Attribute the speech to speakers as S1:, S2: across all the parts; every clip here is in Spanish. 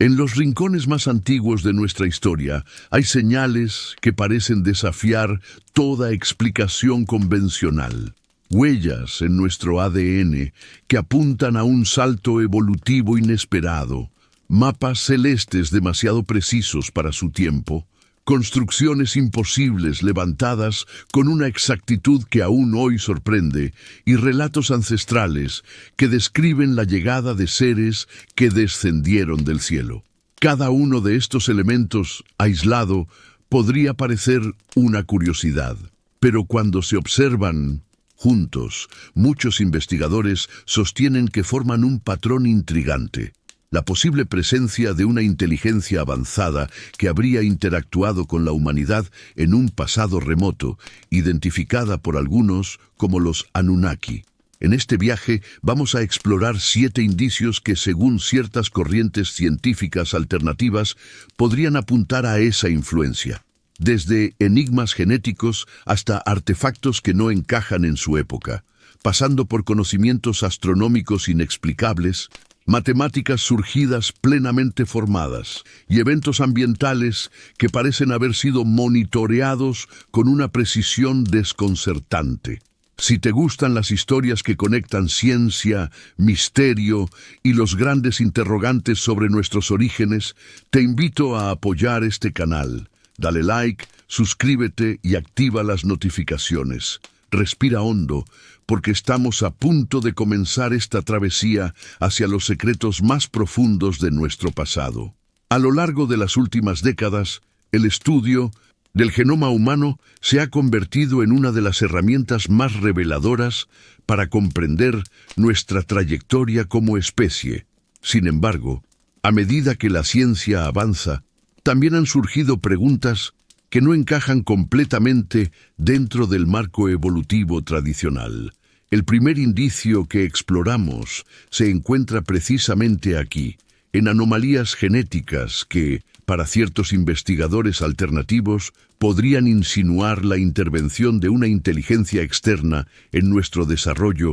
S1: En los rincones más antiguos de nuestra historia hay señales que parecen desafiar toda explicación convencional. Huellas en nuestro ADN que apuntan a un salto evolutivo inesperado. Mapas celestes demasiado precisos para su tiempo. Construcciones imposibles levantadas con una exactitud que aún hoy sorprende, y relatos ancestrales que describen la llegada de seres que descendieron del cielo. Cada uno de estos elementos, aislado, podría parecer una curiosidad, pero cuando se observan juntos, muchos investigadores sostienen que forman un patrón intrigante. La posible presencia de una inteligencia avanzada que habría interactuado con la humanidad en un pasado remoto, identificada por algunos como los Anunnaki. En este viaje vamos a explorar 7 indicios que, según ciertas corrientes científicas alternativas, podrían apuntar a esa influencia. Desde enigmas genéticos hasta artefactos que no encajan en su época, pasando por conocimientos astronómicos inexplicables, matemáticas surgidas plenamente formadas y eventos ambientales que parecen haber sido monitoreados con una precisión desconcertante. Si te gustan las historias que conectan ciencia, misterio y los grandes interrogantes sobre nuestros orígenes, te invito a apoyar este canal. Dale like, suscríbete y activa las notificaciones. Respira hondo, porque estamos a punto de comenzar esta travesía hacia los secretos más profundos de nuestro pasado. A lo largo de las últimas décadas, el estudio del genoma humano se ha convertido en una de las herramientas más reveladoras para comprender nuestra trayectoria como especie. Sin embargo, a medida que la ciencia avanza, también han surgido preguntas que no encajan completamente dentro del marco evolutivo tradicional. El primer indicio que exploramos se encuentra precisamente aquí, en anomalías genéticas que, para ciertos investigadores alternativos, podrían insinuar la intervención de una inteligencia externa en nuestro desarrollo.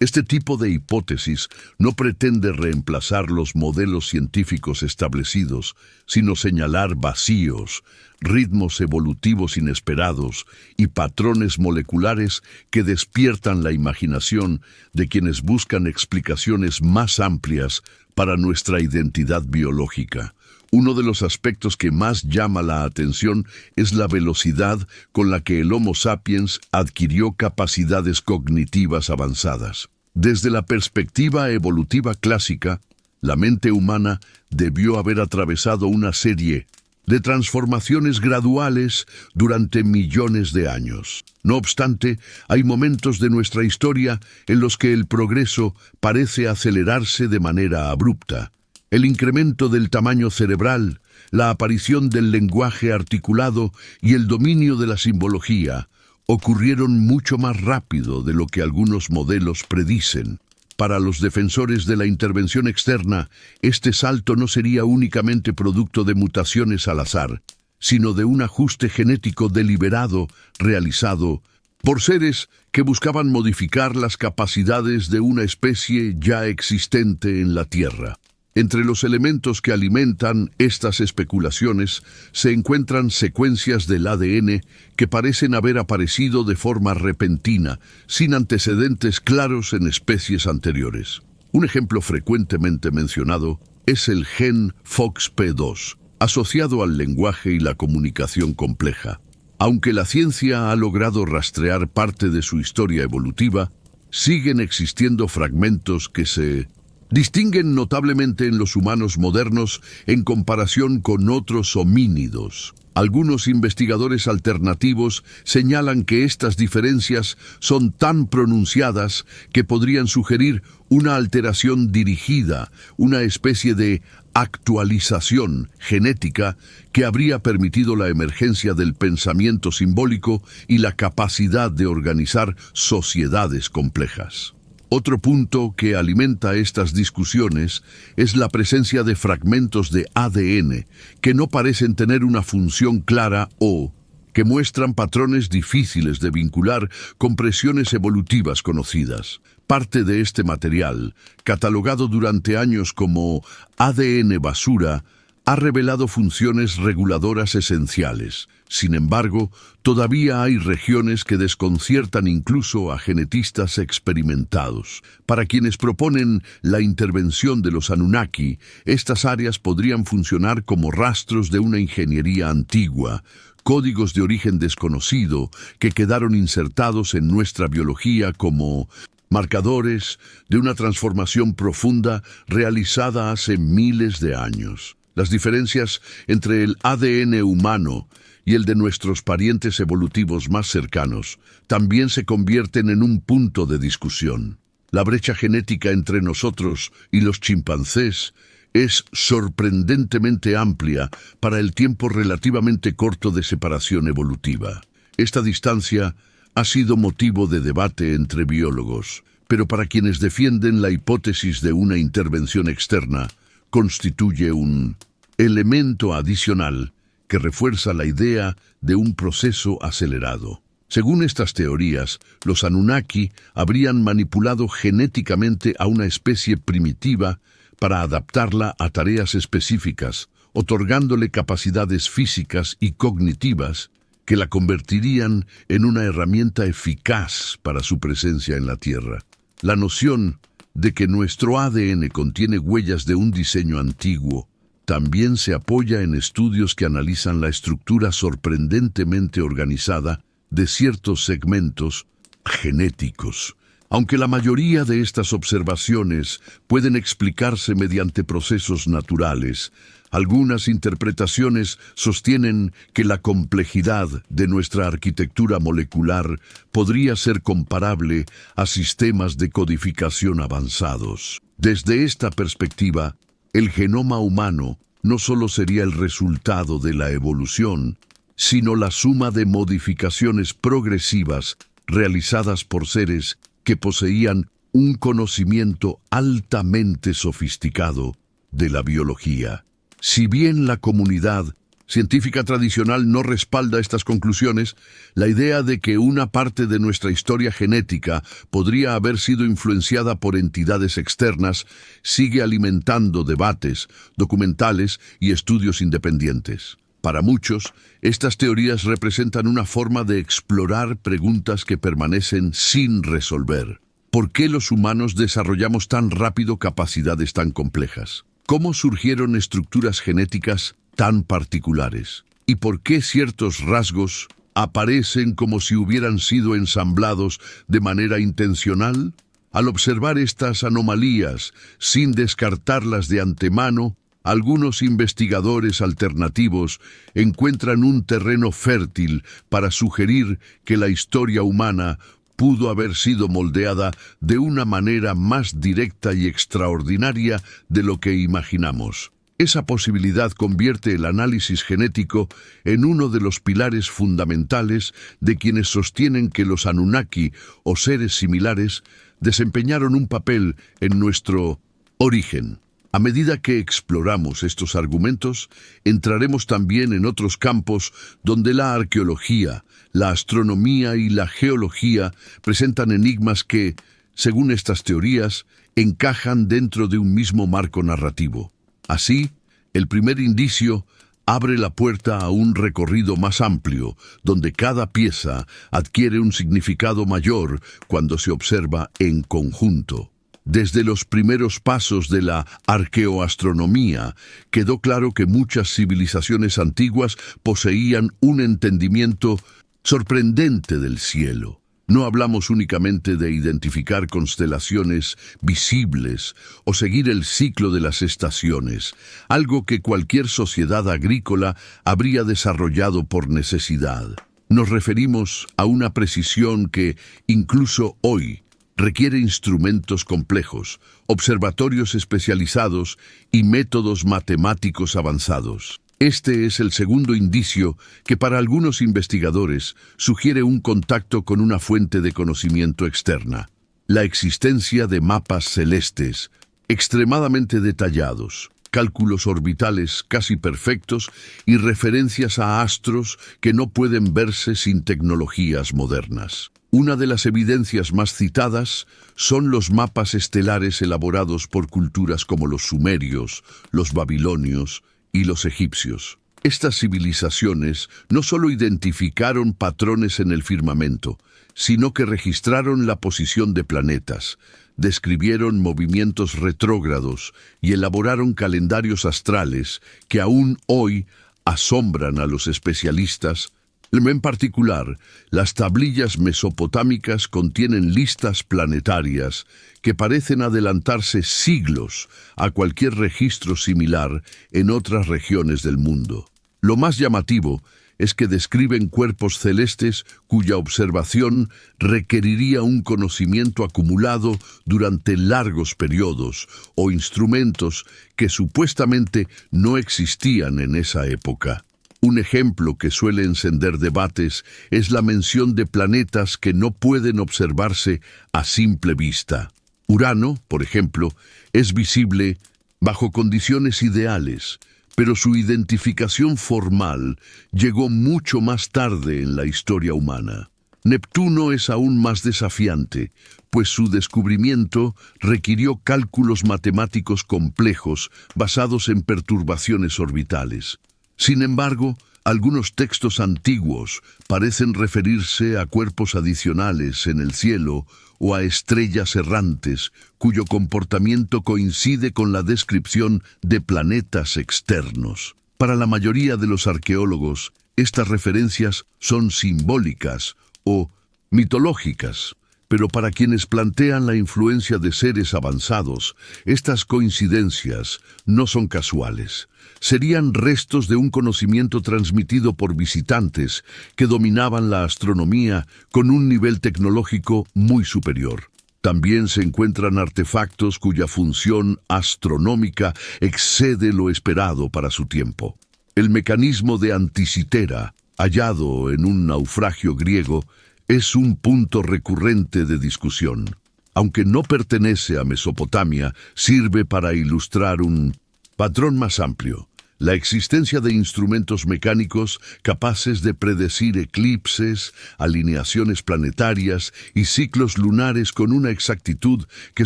S1: Este tipo de hipótesis no pretende reemplazar los modelos científicos establecidos, sino señalar vacíos, ritmos evolutivos inesperados y patrones moleculares que despiertan la imaginación de quienes buscan explicaciones más amplias para nuestra identidad biológica. Uno de los aspectos que más llama la atención es la velocidad con la que el Homo sapiens adquirió capacidades cognitivas avanzadas. Desde la perspectiva evolutiva clásica, la mente humana debió haber atravesado una serie de transformaciones graduales durante millones de años. No obstante, hay momentos de nuestra historia en los que el progreso parece acelerarse de manera abrupta. El incremento del tamaño cerebral, la aparición del lenguaje articulado y el dominio de la simbología ocurrieron mucho más rápido de lo que algunos modelos predicen. Para los defensores de la intervención externa, este salto no sería únicamente producto de mutaciones al azar, sino de un ajuste genético deliberado realizado por seres que buscaban modificar las capacidades de una especie ya existente en la Tierra. Entre los elementos que alimentan estas especulaciones se encuentran secuencias del ADN que parecen haber aparecido de forma repentina, sin antecedentes claros en especies anteriores. Un ejemplo frecuentemente mencionado es el gen FOXP2, asociado al lenguaje y la comunicación compleja. Aunque la ciencia ha logrado rastrear parte de su historia evolutiva, siguen existiendo fragmentos que se distinguen notablemente en los humanos modernos en comparación con otros homínidos. Algunos investigadores alternativos señalan que estas diferencias son tan pronunciadas que podrían sugerir una alteración dirigida, una especie de actualización genética que habría permitido la emergencia del pensamiento simbólico y la capacidad de organizar sociedades complejas. Otro punto que alimenta estas discusiones es la presencia de fragmentos de ADN que no parecen tener una función clara o que muestran patrones difíciles de vincular con presiones evolutivas conocidas. Parte de este material, catalogado durante años como ADN basura, ha revelado funciones reguladoras esenciales. Sin embargo, todavía hay regiones que desconciertan incluso a genetistas experimentados. Para quienes proponen la intervención de los Anunnaki, estas áreas podrían funcionar como rastros de una ingeniería antigua, códigos de origen desconocido que quedaron insertados en nuestra biología como marcadores de una transformación profunda realizada hace miles de años. Las diferencias entre el ADN humano y el de nuestros parientes evolutivos más cercanos también se convierten en un punto de discusión. La brecha genética entre nosotros y los chimpancés es sorprendentemente amplia para el tiempo relativamente corto de separación evolutiva. Esta distancia ha sido motivo de debate entre biólogos, pero para quienes defienden la hipótesis de una intervención externa, constituye un elemento adicional que refuerza la idea de un proceso acelerado. Según estas teorías, los Anunnaki habrían manipulado genéticamente a una especie primitiva para adaptarla a tareas específicas, otorgándole capacidades físicas y cognitivas que la convertirían en una herramienta eficaz para su presencia en la Tierra. La noción de que nuestro ADN contiene huellas de un diseño antiguo también se apoya en estudios que analizan la estructura sorprendentemente organizada de ciertos segmentos genéticos. Aunque la mayoría de estas observaciones pueden explicarse mediante procesos naturales, algunas interpretaciones sostienen que la complejidad de nuestra arquitectura molecular podría ser comparable a sistemas de codificación avanzados. Desde esta perspectiva, el genoma humano no solo sería el resultado de la evolución, sino la suma de modificaciones progresivas realizadas por seres que poseían un conocimiento altamente sofisticado de la biología. Si bien la comunidad científica tradicional no respalda estas conclusiones, la idea de que una parte de nuestra historia genética podría haber sido influenciada por entidades externas sigue alimentando debates, documentales y estudios independientes. Para muchos, estas teorías representan una forma de explorar preguntas que permanecen sin resolver. ¿Por qué los humanos desarrollamos tan rápido capacidades tan complejas? ¿Cómo surgieron estructuras genéticas tan particulares? ¿Y por qué ciertos rasgos aparecen como si hubieran sido ensamblados de manera intencional? Al observar estas anomalías, sin descartarlas de antemano, algunos investigadores alternativos encuentran un terreno fértil para sugerir que la historia humana pudo haber sido moldeada de una manera más directa y extraordinaria de lo que imaginamos. Esa posibilidad convierte el análisis genético en uno de los pilares fundamentales de quienes sostienen que los Anunnaki o seres similares desempeñaron un papel en nuestro origen. A medida que exploramos estos argumentos, entraremos también en otros campos donde la arqueología, la astronomía y la geología presentan enigmas que, según estas teorías, encajan dentro de un mismo marco narrativo. Así, el primer indicio abre la puerta a un recorrido más amplio, donde cada pieza adquiere un significado mayor cuando se observa en conjunto. Desde los primeros pasos de la arqueoastronomía, quedó claro que muchas civilizaciones antiguas poseían un entendimiento sorprendente del cielo. No hablamos únicamente de identificar constelaciones visibles o seguir el ciclo de las estaciones, algo que cualquier sociedad agrícola habría desarrollado por necesidad. Nos referimos a una precisión que, incluso hoy, requiere instrumentos complejos, observatorios especializados y métodos matemáticos avanzados. Este es el segundo indicio que para algunos investigadores sugiere un contacto con una fuente de conocimiento externa: la existencia de mapas celestes extremadamente detallados, cálculos orbitales casi perfectos y referencias a astros que no pueden verse sin tecnologías modernas. Una de las evidencias más citadas son los mapas estelares elaborados por culturas como los sumerios, los babilonios y los egipcios. Estas civilizaciones no solo identificaron patrones en el firmamento, sino que registraron la posición de planetas, describieron movimientos retrógrados y elaboraron calendarios astrales que aún hoy asombran a los especialistas. En particular, las tablillas mesopotámicas contienen listas planetarias que parecen adelantarse siglos a cualquier registro similar en otras regiones del mundo. Lo más llamativo es que describen cuerpos celestes cuya observación requeriría un conocimiento acumulado durante largos periodos o instrumentos que supuestamente no existían en esa época. Un ejemplo que suele encender debates es la mención de planetas que no pueden observarse a simple vista. Urano, por ejemplo, es visible bajo condiciones ideales, pero su identificación formal llegó mucho más tarde en la historia humana. Neptuno es aún más desafiante, pues su descubrimiento requirió cálculos matemáticos complejos basados en perturbaciones orbitales. Sin embargo, algunos textos antiguos parecen referirse a cuerpos adicionales en el cielo o a estrellas errantes cuyo comportamiento coincide con la descripción de planetas externos. Para la mayoría de los arqueólogos, estas referencias son simbólicas o mitológicas, pero para quienes plantean la influencia de seres avanzados, estas coincidencias no son casuales. Serían restos de un conocimiento transmitido por visitantes que dominaban la astronomía con un nivel tecnológico muy superior. También se encuentran artefactos cuya función astronómica excede lo esperado para su tiempo. El mecanismo de Anticitera, hallado en un naufragio griego, es un punto recurrente de discusión. Aunque no pertenece a Mesopotamia, sirve para ilustrar un patrón más amplio: la existencia de instrumentos mecánicos capaces de predecir eclipses, alineaciones planetarias y ciclos lunares con una exactitud que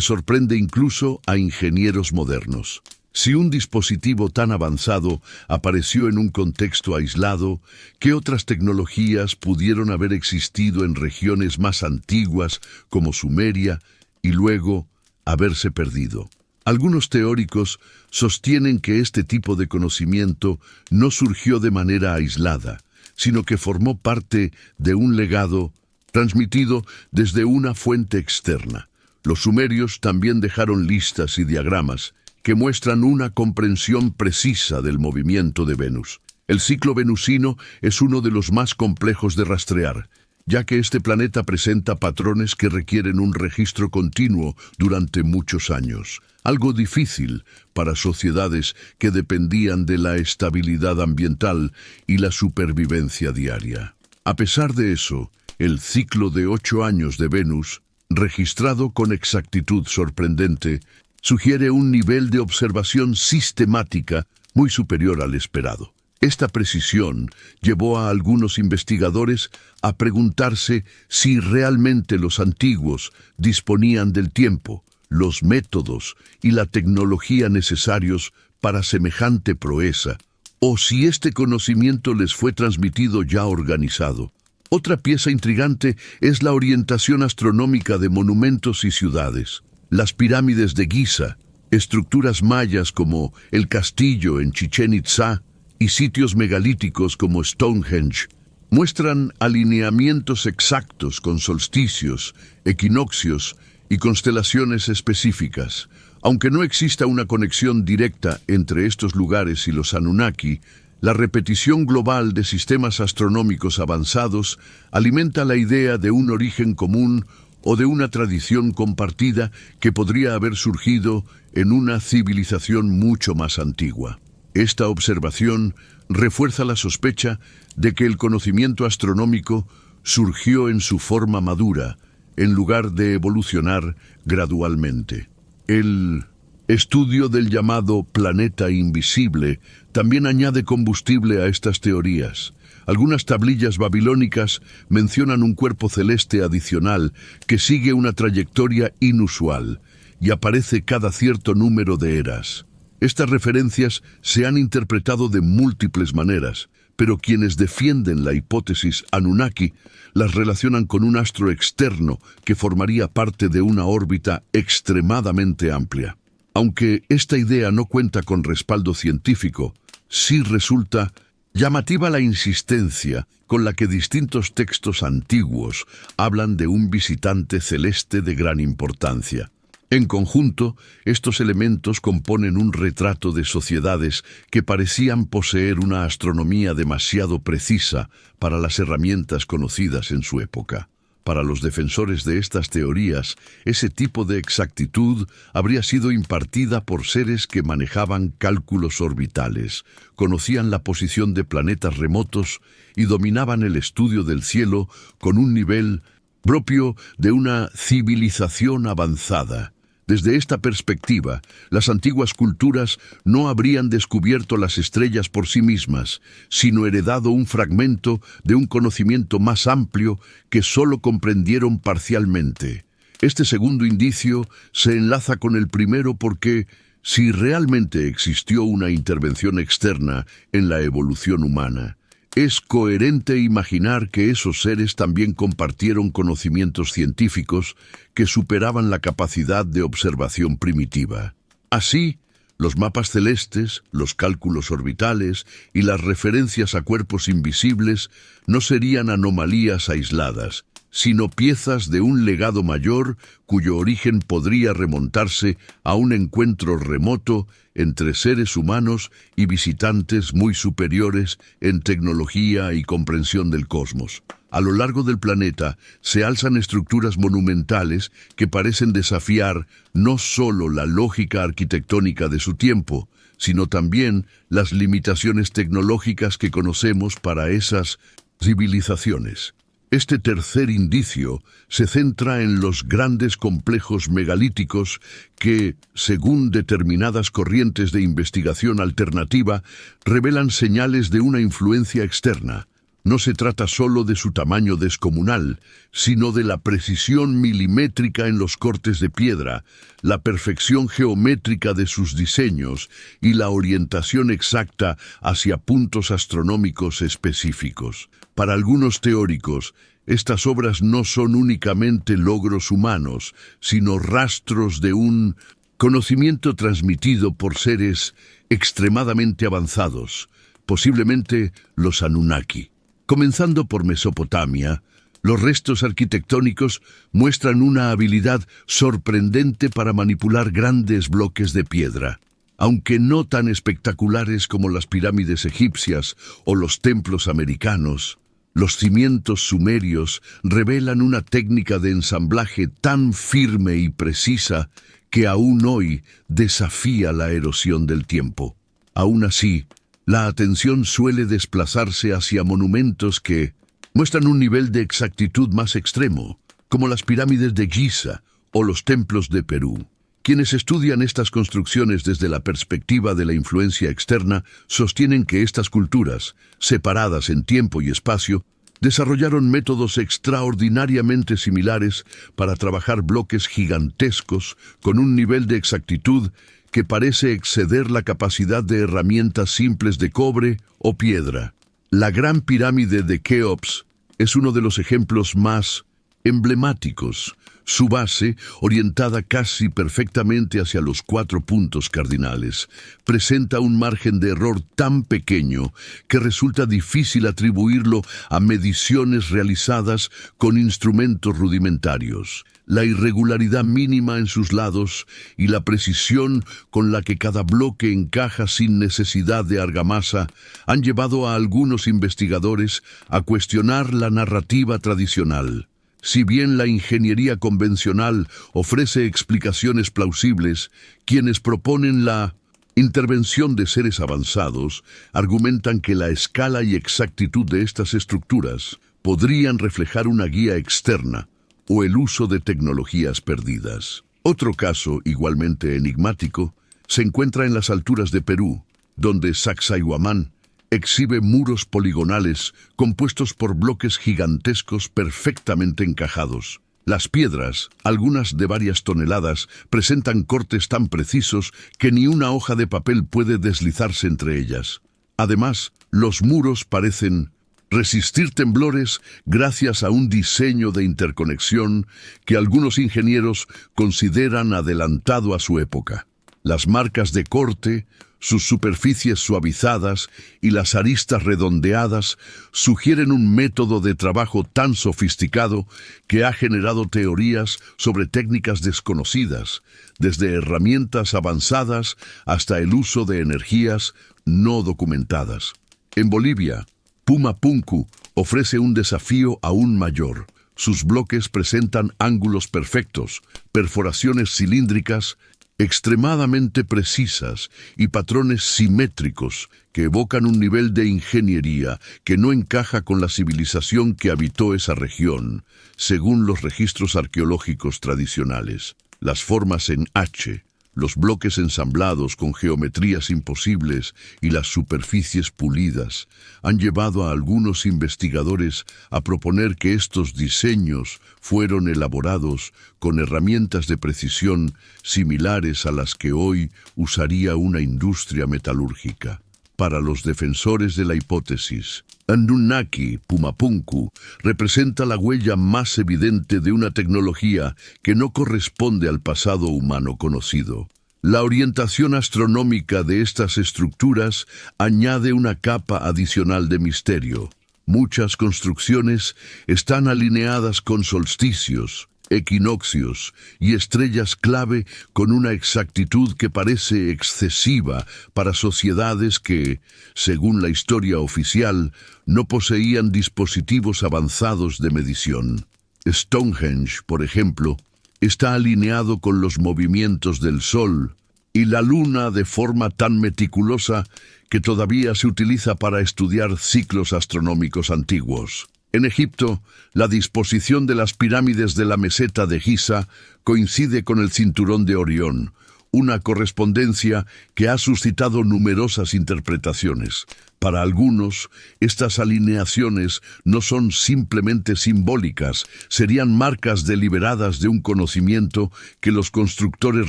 S1: sorprende incluso a ingenieros modernos. Si un dispositivo tan avanzado apareció en un contexto aislado, ¿qué otras tecnologías pudieron haber existido en regiones más antiguas como Sumeria y luego haberse perdido? Algunos teóricos sostienen que este tipo de conocimiento no surgió de manera aislada, sino que formó parte de un legado transmitido desde una fuente externa. Los sumerios también dejaron listas y diagramas que muestran una comprensión precisa del movimiento de Venus. El ciclo venusino es uno de los más complejos de rastrear, ya que este planeta presenta patrones que requieren un registro continuo durante muchos años, algo difícil para sociedades que dependían de la estabilidad ambiental y la supervivencia diaria. A pesar de eso, el ciclo de 8 años de Venus, registrado con exactitud sorprendente, sugiere un nivel de observación sistemática muy superior al esperado. Esta precisión llevó a algunos investigadores a preguntarse si realmente los antiguos disponían del tiempo, los métodos y la tecnología necesarios para semejante proeza, o si este conocimiento les fue transmitido ya organizado. Otra pieza intrigante es la orientación astronómica de monumentos y ciudades. Las pirámides de Giza, estructuras mayas como el castillo en Chichén Itzá y sitios megalíticos como Stonehenge muestran alineamientos exactos con solsticios, equinoccios y constelaciones específicas. Aunque no exista una conexión directa entre estos lugares y los Anunnaki, la repetición global de sistemas astronómicos avanzados alimenta la idea de un origen común o de una tradición compartida que podría haber surgido en una civilización mucho más antigua. Esta observación refuerza la sospecha de que el conocimiento astronómico surgió en su forma madura, en lugar de evolucionar gradualmente. El Estudio del llamado planeta invisible también añade combustible a estas teorías. Algunas tablillas babilónicas mencionan un cuerpo celeste adicional que sigue una trayectoria inusual y aparece cada cierto número de eras. Estas referencias se han interpretado de múltiples maneras, pero quienes defienden la hipótesis Anunnaki las relacionan con un astro externo que formaría parte de una órbita extremadamente amplia. Aunque esta idea no cuenta con respaldo científico, sí resulta llamativa la insistencia con la que distintos textos antiguos hablan de un visitante celeste de gran importancia. En conjunto, estos elementos componen un retrato de sociedades que parecían poseer una astronomía demasiado precisa para las herramientas conocidas en su época. Para los defensores de estas teorías, ese tipo de exactitud habría sido impartida por seres que manejaban cálculos orbitales, conocían la posición de planetas remotos y dominaban el estudio del cielo con un nivel propio de una civilización avanzada. Desde esta perspectiva, las antiguas culturas no habrían descubierto las estrellas por sí mismas, sino heredado un fragmento de un conocimiento más amplio que solo comprendieron parcialmente. Este segundo indicio se enlaza con el primero porque, si realmente existió una intervención externa en la evolución humana, es coherente imaginar que esos seres también compartieron conocimientos científicos que superaban la capacidad de observación primitiva. Así, los mapas celestes, los cálculos orbitales y las referencias a cuerpos invisibles no serían anomalías aisladas, sino piezas de un legado mayor cuyo origen podría remontarse a un encuentro remoto entre seres humanos y visitantes muy superiores en tecnología y comprensión del cosmos. A lo largo del planeta se alzan estructuras monumentales que parecen desafiar no solo la lógica arquitectónica de su tiempo, sino también las limitaciones tecnológicas que conocemos para esas civilizaciones. Este tercer indicio se centra en los grandes complejos megalíticos que, según determinadas corrientes de investigación alternativa, revelan señales de una influencia externa. No se trata solo de su tamaño descomunal, sino de la precisión milimétrica en los cortes de piedra, la perfección geométrica de sus diseños y la orientación exacta hacia puntos astronómicos específicos. Para algunos teóricos, estas obras no son únicamente logros humanos, sino rastros de un conocimiento transmitido por seres extremadamente avanzados, posiblemente los Anunnaki. Comenzando por Mesopotamia, los restos arquitectónicos muestran una habilidad sorprendente para manipular grandes bloques de piedra. Aunque no tan espectaculares como las pirámides egipcias o los templos americanos, los cimientos sumerios revelan una técnica de ensamblaje tan firme y precisa que aún hoy desafía la erosión del tiempo. Aún así, la atención suele desplazarse hacia monumentos que muestran un nivel de exactitud más extremo, como las pirámides de Giza o los templos de Perú. Quienes estudian estas construcciones desde la perspectiva de la influencia externa sostienen que estas culturas, separadas en tiempo y espacio, desarrollaron métodos extraordinariamente similares para trabajar bloques gigantescos con un nivel de exactitud que parece exceder la capacidad de herramientas simples de cobre o piedra. La Gran Pirámide de Keops es uno de los ejemplos más emblemáticos. Su base, orientada casi perfectamente hacia los 4 puntos cardinales, presenta un margen de error tan pequeño que resulta difícil atribuirlo a mediciones realizadas con instrumentos rudimentarios. La irregularidad mínima en sus lados y la precisión con la que cada bloque encaja sin necesidad de argamasa han llevado a algunos investigadores a cuestionar la narrativa tradicional. Si bien la ingeniería convencional ofrece explicaciones plausibles, quienes proponen la intervención de seres avanzados argumentan que la escala y exactitud de estas estructuras podrían reflejar una guía externa o el uso de tecnologías perdidas. Otro caso, igualmente enigmático, se encuentra en las alturas de Perú, donde Sacsayhuamán exhibe muros poligonales compuestos por bloques gigantescos perfectamente encajados. Las piedras, algunas de varias toneladas, presentan cortes tan precisos que ni una hoja de papel puede deslizarse entre ellas. Además, los muros parecen resistir temblores gracias a un diseño de interconexión que algunos ingenieros consideran adelantado a su época. Las marcas de corte, sus superficies suavizadas y las aristas redondeadas sugieren un método de trabajo tan sofisticado que ha generado teorías sobre técnicas desconocidas, desde herramientas avanzadas hasta el uso de energías no documentadas. En Bolivia, Pumapunku ofrece un desafío aún mayor. Sus bloques presentan ángulos perfectos, perforaciones cilíndricas extremadamente precisas y patrones simétricos que evocan un nivel de ingeniería que no encaja con la civilización que habitó esa región, según los registros arqueológicos tradicionales. Las formas en H, los bloques ensamblados con geometrías imposibles y las superficies pulidas han llevado a algunos investigadores a proponer que estos diseños fueron elaborados con herramientas de precisión similares a las que hoy usaría una industria metalúrgica. Para los defensores de la hipótesis, Anunnaki Pumapunku representa la huella más evidente de una tecnología que no corresponde al pasado humano conocido. La orientación astronómica de estas estructuras añade una capa adicional de misterio. Muchas construcciones están alineadas con solsticios, equinoccios y estrellas clave con una exactitud que parece excesiva para sociedades que, según la historia oficial, no poseían dispositivos avanzados de medición. Stonehenge, por ejemplo, está alineado con los movimientos del Sol y la Luna de forma tan meticulosa que todavía se utiliza para estudiar ciclos astronómicos antiguos. En Egipto, la disposición de las pirámides de la meseta de Giza coincide con el cinturón de Orión, una correspondencia que ha suscitado numerosas interpretaciones. Para algunos, estas alineaciones no son simplemente simbólicas, serían marcas deliberadas de un conocimiento que los constructores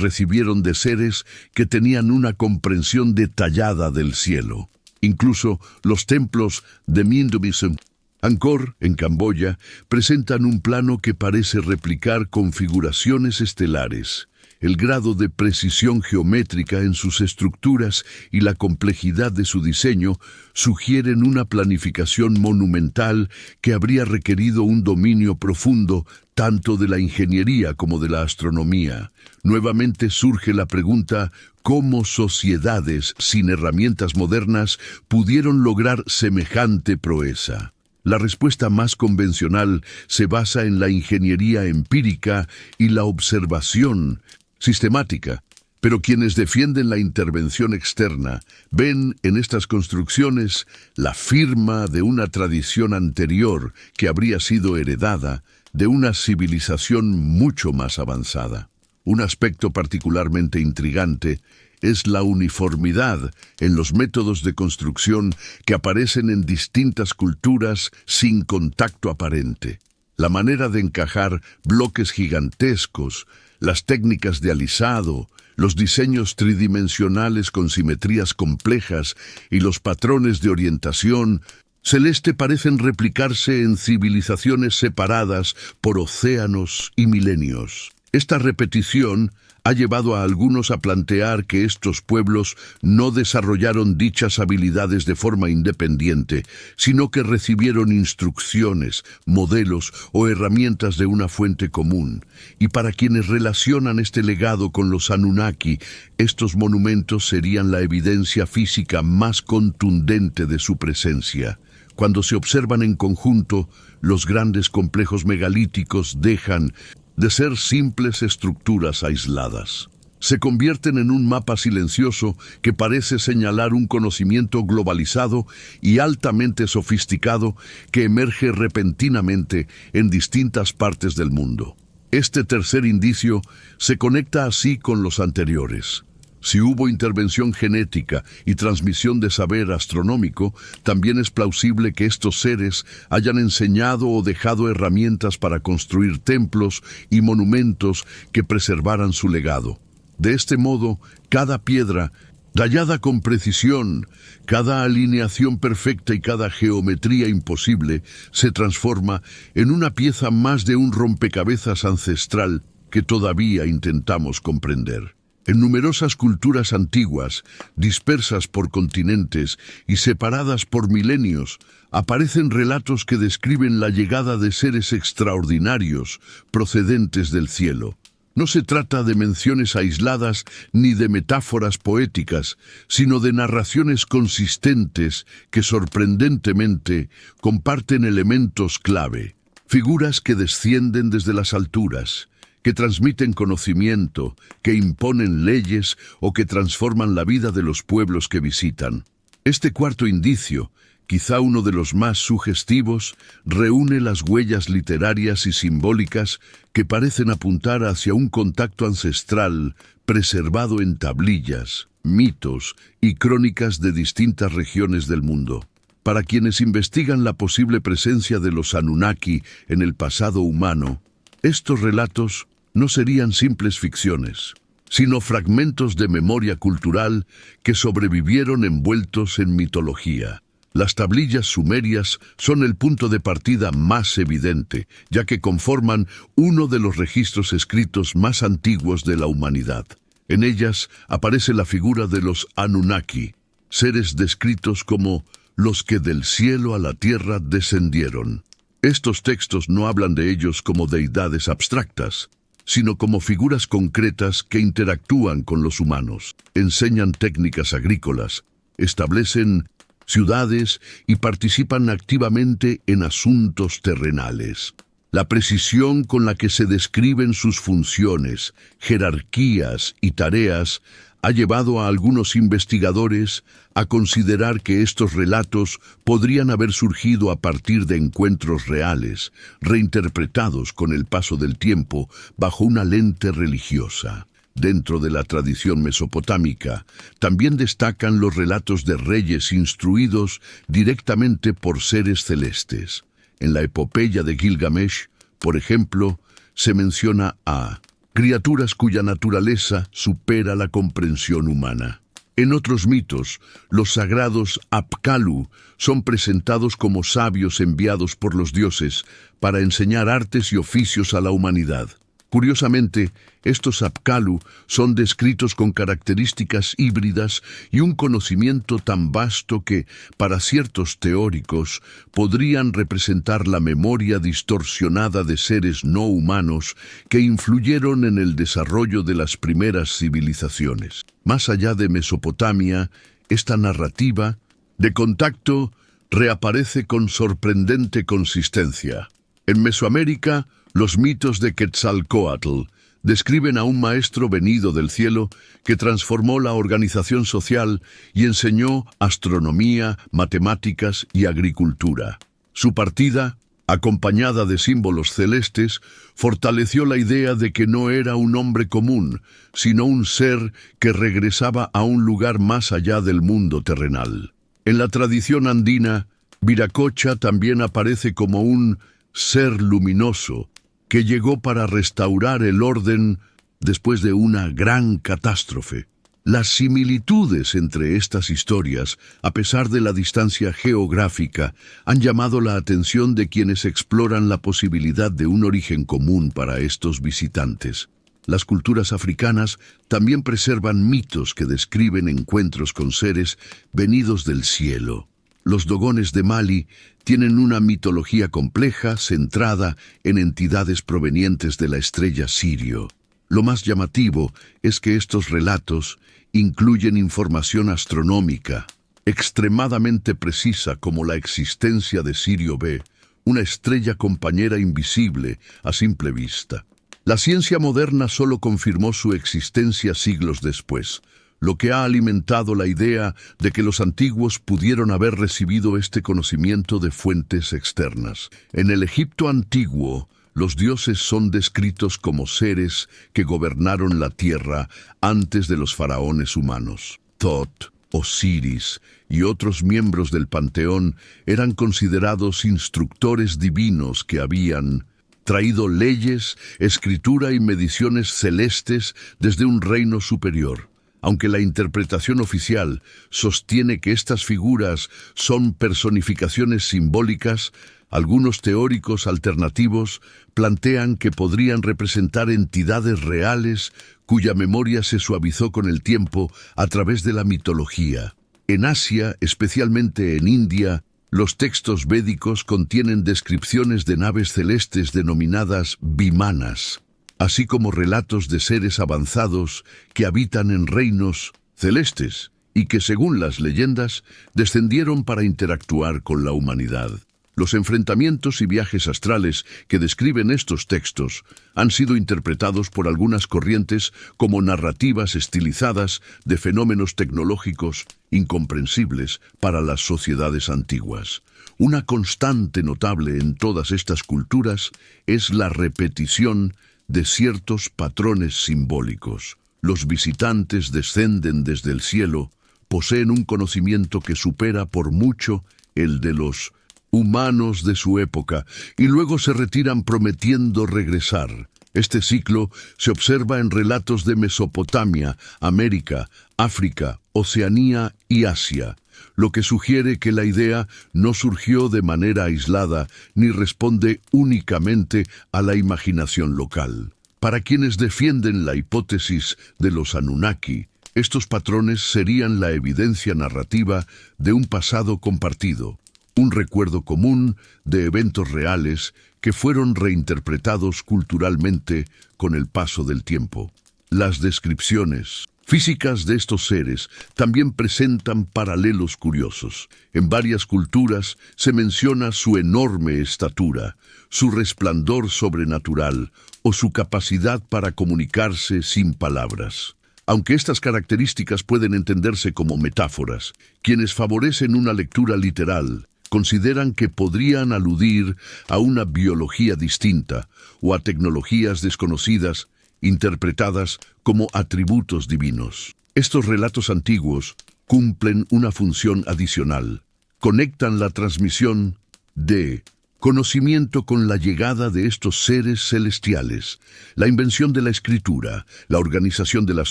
S1: recibieron de seres que tenían una comprensión detallada del cielo. Incluso los templos de Mindumism Angkor, en Camboya, presentan un plano que parece replicar configuraciones estelares. El grado de precisión geométrica en sus estructuras y la complejidad de su diseño sugieren una planificación monumental que habría requerido un dominio profundo tanto de la ingeniería como de la astronomía. Nuevamente surge la pregunta: ¿cómo sociedades sin herramientas modernas pudieron lograr semejante proeza? La respuesta más convencional se basa en la ingeniería empírica y la observación sistemática, pero quienes defienden la intervención externa ven en estas construcciones la firma de una tradición anterior que habría sido heredada de una civilización mucho más avanzada. Un aspecto particularmente intrigante es la uniformidad en los métodos de construcción que aparecen en distintas culturas sin contacto aparente. La manera de encajar bloques gigantescos, las técnicas de alisado, los diseños tridimensionales con simetrías complejas y los patrones de orientación celeste parecen replicarse en civilizaciones separadas por océanos y milenios. Esta repetición ha llevado a algunos a plantear que estos pueblos no desarrollaron dichas habilidades de forma independiente, sino que recibieron instrucciones, modelos o herramientas de una fuente común. Y para quienes relacionan este legado con los Anunnaki, estos monumentos serían la evidencia física más contundente de su presencia. Cuando se observan en conjunto, los grandes complejos megalíticos dejan de ser simples estructuras aisladas. Se convierten en un mapa silencioso que parece señalar un conocimiento globalizado y altamente sofisticado que emerge repentinamente en distintas partes del mundo. Este tercer indicio se conecta así con los anteriores. Si hubo intervención genética y transmisión de saber astronómico, también es plausible que estos seres hayan enseñado o dejado herramientas para construir templos y monumentos que preservaran su legado. De este modo, cada piedra, tallada con precisión, cada alineación perfecta y cada geometría imposible, se transforma en una pieza más de un rompecabezas ancestral que todavía intentamos comprender. En numerosas culturas antiguas, dispersas por continentes y separadas por milenios, aparecen relatos que describen la llegada de seres extraordinarios procedentes del cielo. No se trata de menciones aisladas ni de metáforas poéticas, sino de narraciones consistentes que sorprendentemente comparten elementos clave, figuras que descienden desde las alturas, que transmiten conocimiento, que imponen leyes o que transforman la vida de los pueblos que visitan. Este cuarto indicio, quizá uno de los más sugestivos, reúne las huellas literarias y simbólicas que parecen apuntar hacia un contacto ancestral preservado en tablillas, mitos y crónicas de distintas regiones del mundo. Para quienes investigan la posible presencia de los Anunnaki en el pasado humano, estos relatos no serían simples ficciones, sino fragmentos de memoria cultural que sobrevivieron envueltos en mitología. Las tablillas sumerias son el punto de partida más evidente, ya que conforman uno de los registros escritos más antiguos de la humanidad. En ellas aparece la figura de los Anunnaki, seres descritos como los que del cielo a la tierra descendieron. Estos textos no hablan de ellos como deidades abstractas, sino como figuras concretas que interactúan con los humanos, enseñan técnicas agrícolas, establecen ciudades y participan activamente en asuntos terrenales. La precisión con la que se describen sus funciones, jerarquías y tareas ha llevado a algunos investigadores a considerar que estos relatos podrían haber surgido a partir de encuentros reales, reinterpretados con el paso del tiempo bajo una lente religiosa. Dentro de la tradición mesopotámica, también destacan los relatos de reyes instruidos directamente por seres celestes. En la epopeya de Gilgamesh, por ejemplo, se menciona a criaturas cuya naturaleza supera la comprensión humana. En otros mitos, los sagrados Apkallu son presentados como sabios enviados por los dioses para enseñar artes y oficios a la humanidad. Curiosamente, estos Apkallu son descritos con características híbridas y un conocimiento tan vasto que, para ciertos teóricos, podrían representar la memoria distorsionada de seres no humanos que influyeron en el desarrollo de las primeras civilizaciones. Más allá de Mesopotamia, esta narrativa de contacto reaparece con sorprendente consistencia. En Mesoamérica, los mitos de Quetzalcóatl describen a un maestro venido del cielo que transformó la organización social y enseñó astronomía, matemáticas y agricultura. Su partida, acompañada de símbolos celestes, fortaleció la idea de que no era un hombre común, sino un ser que regresaba a un lugar más allá del mundo terrenal. En la tradición andina, Viracocha también aparece como un ser luminoso que llegó para restaurar el orden después de una gran catástrofe. Las similitudes entre estas historias, a pesar de la distancia geográfica, han llamado la atención de quienes exploran la posibilidad de un origen común para estos visitantes. Las culturas africanas también preservan mitos que describen encuentros con seres venidos del cielo. Los dogones de Mali tienen una mitología compleja centrada en entidades provenientes de la estrella Sirio. Lo más llamativo es que estos relatos incluyen información astronómica extremadamente precisa como la existencia de Sirio B, una estrella compañera invisible a simple vista. La ciencia moderna solo confirmó su existencia siglos después, lo que ha alimentado la idea de que los antiguos pudieron haber recibido este conocimiento de fuentes externas. En el Egipto antiguo, Los dioses son descritos como seres que gobernaron la tierra antes de los faraones humanos. Thoth, Osiris y otros miembros del panteón eran considerados instructores divinos que habían traído leyes, escritura y mediciones celestes desde un reino superior. Aunque la interpretación oficial sostiene que estas figuras son personificaciones simbólicas, algunos teóricos alternativos plantean que podrían representar entidades reales cuya memoria se suavizó con el tiempo a través de la mitología. En Asia, especialmente en India, los textos védicos contienen descripciones de naves celestes denominadas vimanas, así como relatos de seres avanzados que habitan en reinos celestes y que, según las leyendas, descendieron para interactuar con la humanidad. Los enfrentamientos y viajes astrales que describen estos textos han sido interpretados por algunas corrientes como narrativas estilizadas de fenómenos tecnológicos incomprensibles para las sociedades antiguas. Una constante notable en todas estas culturas es la repetición de ciertos patrones simbólicos. Los visitantes descenden desde el cielo, poseen un conocimiento que supera por mucho el de los humanos de su época, y luego se retiran prometiendo regresar. Este ciclo se observa en relatos de Mesopotamia, América, África, Oceanía y Asia, lo que sugiere que la idea no surgió de manera aislada ni responde únicamente a la imaginación local. Para quienes defienden la hipótesis de los Anunnaki, estos patrones serían la evidencia narrativa de un pasado compartido, un recuerdo común de eventos reales que fueron reinterpretados culturalmente con el paso del tiempo. Las descripciones físicas de estos seres también presentan paralelos curiosos. En varias culturas se menciona su enorme estatura, su resplandor sobrenatural o su capacidad para comunicarse sin palabras. Aunque estas características pueden entenderse como metáforas, quienes favorecen una lectura literal consideran que podrían aludir a una biología distinta o a tecnologías desconocidas interpretadas como atributos divinos. Estos relatos antiguos cumplen una función adicional. Conectan la transmisión de conocimiento con la llegada de estos seres celestiales, la invención de la escritura, la organización de las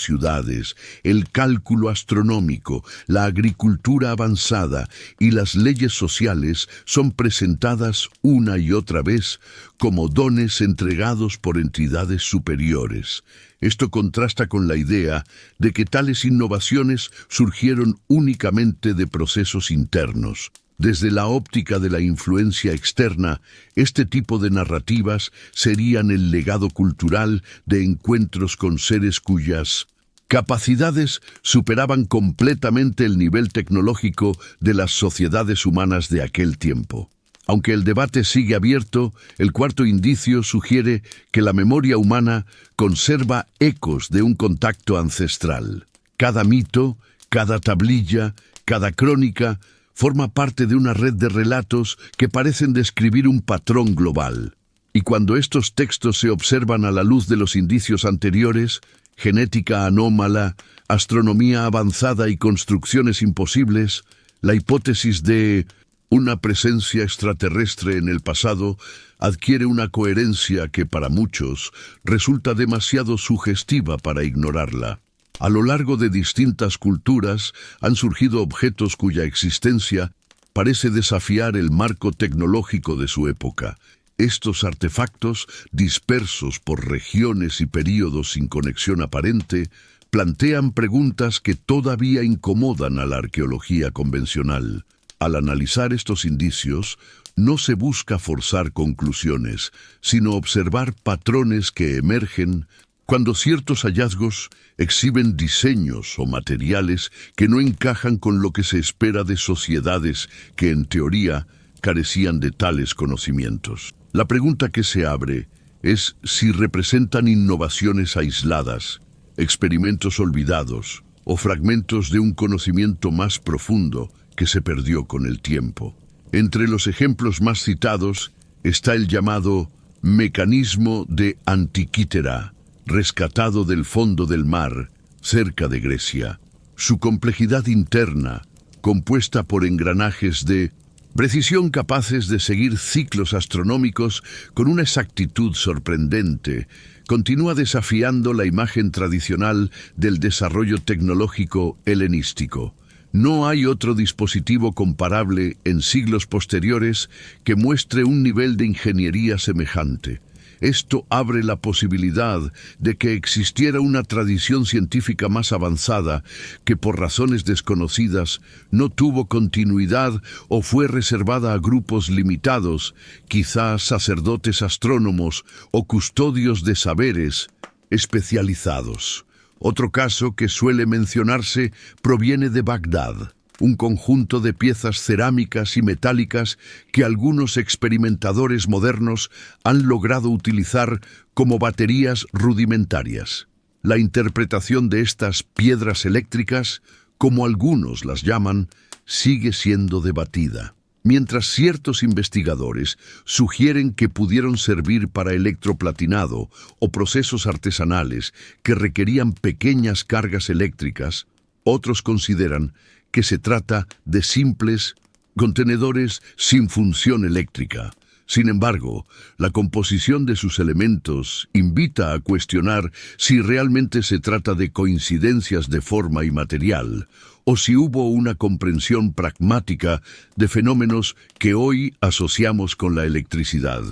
S1: ciudades, el cálculo astronómico, la agricultura avanzada y las leyes sociales son presentadas una y otra vez como dones entregados por entidades superiores. Esto contrasta con la idea de que tales innovaciones surgieron únicamente de procesos internos. Desde la óptica de la influencia externa, este tipo de narrativas serían el legado cultural de encuentros con seres cuyas capacidades superaban completamente el nivel tecnológico de las sociedades humanas de aquel tiempo. Aunque el debate sigue abierto, el cuarto indicio sugiere que la memoria humana conserva ecos de un contacto ancestral. Cada mito, cada tablilla, cada crónica forma parte de una red de relatos que parecen describir un patrón global. Y cuando estos textos se observan a la luz de los indicios anteriores, genética anómala, astronomía avanzada y construcciones imposibles, la hipótesis de una presencia extraterrestre en el pasado adquiere una coherencia que para muchos resulta demasiado sugestiva para ignorarla. A lo largo de distintas culturas han surgido objetos cuya existencia parece desafiar el marco tecnológico de su época. Estos artefactos, dispersos por regiones y períodos sin conexión aparente, plantean preguntas que todavía incomodan a la arqueología convencional. Al analizar estos indicios, no se busca forzar conclusiones, sino observar patrones que emergen cuando ciertos hallazgos exhiben diseños o materiales que no encajan con lo que se espera de sociedades que, en teoría, carecían de tales conocimientos. La pregunta que se abre es si representan innovaciones aisladas, experimentos olvidados o fragmentos de un conocimiento más profundo que se perdió con el tiempo. Entre los ejemplos más citados está el llamado mecanismo de Antikythera, rescatado del fondo del mar, cerca de Grecia. Su complejidad interna, compuesta por engranajes de precisión capaces de seguir ciclos astronómicos con una exactitud sorprendente, continúa desafiando la imagen tradicional del desarrollo tecnológico helenístico. No hay otro dispositivo comparable en siglos posteriores que muestre un nivel de ingeniería semejante. Esto abre la posibilidad de que existiera una tradición científica más avanzada que por razones desconocidas no tuvo continuidad o fue reservada a grupos limitados, quizás sacerdotes astrónomos o custodios de saberes especializados. Otro caso que suele mencionarse proviene de Bagdad, un conjunto de piezas cerámicas y metálicas que algunos experimentadores modernos han logrado utilizar como baterías rudimentarias. La interpretación de estas piedras eléctricas, como algunos las llaman, sigue siendo debatida. Mientras ciertos investigadores sugieren que pudieron servir para electroplatinado o procesos artesanales que requerían pequeñas cargas eléctricas, otros consideran que se trata de simples contenedores sin función eléctrica. Sin embargo, la composición de sus elementos invita a cuestionar si realmente se trata de coincidencias de forma y material, o si hubo una comprensión pragmática de fenómenos que hoy asociamos con la electricidad.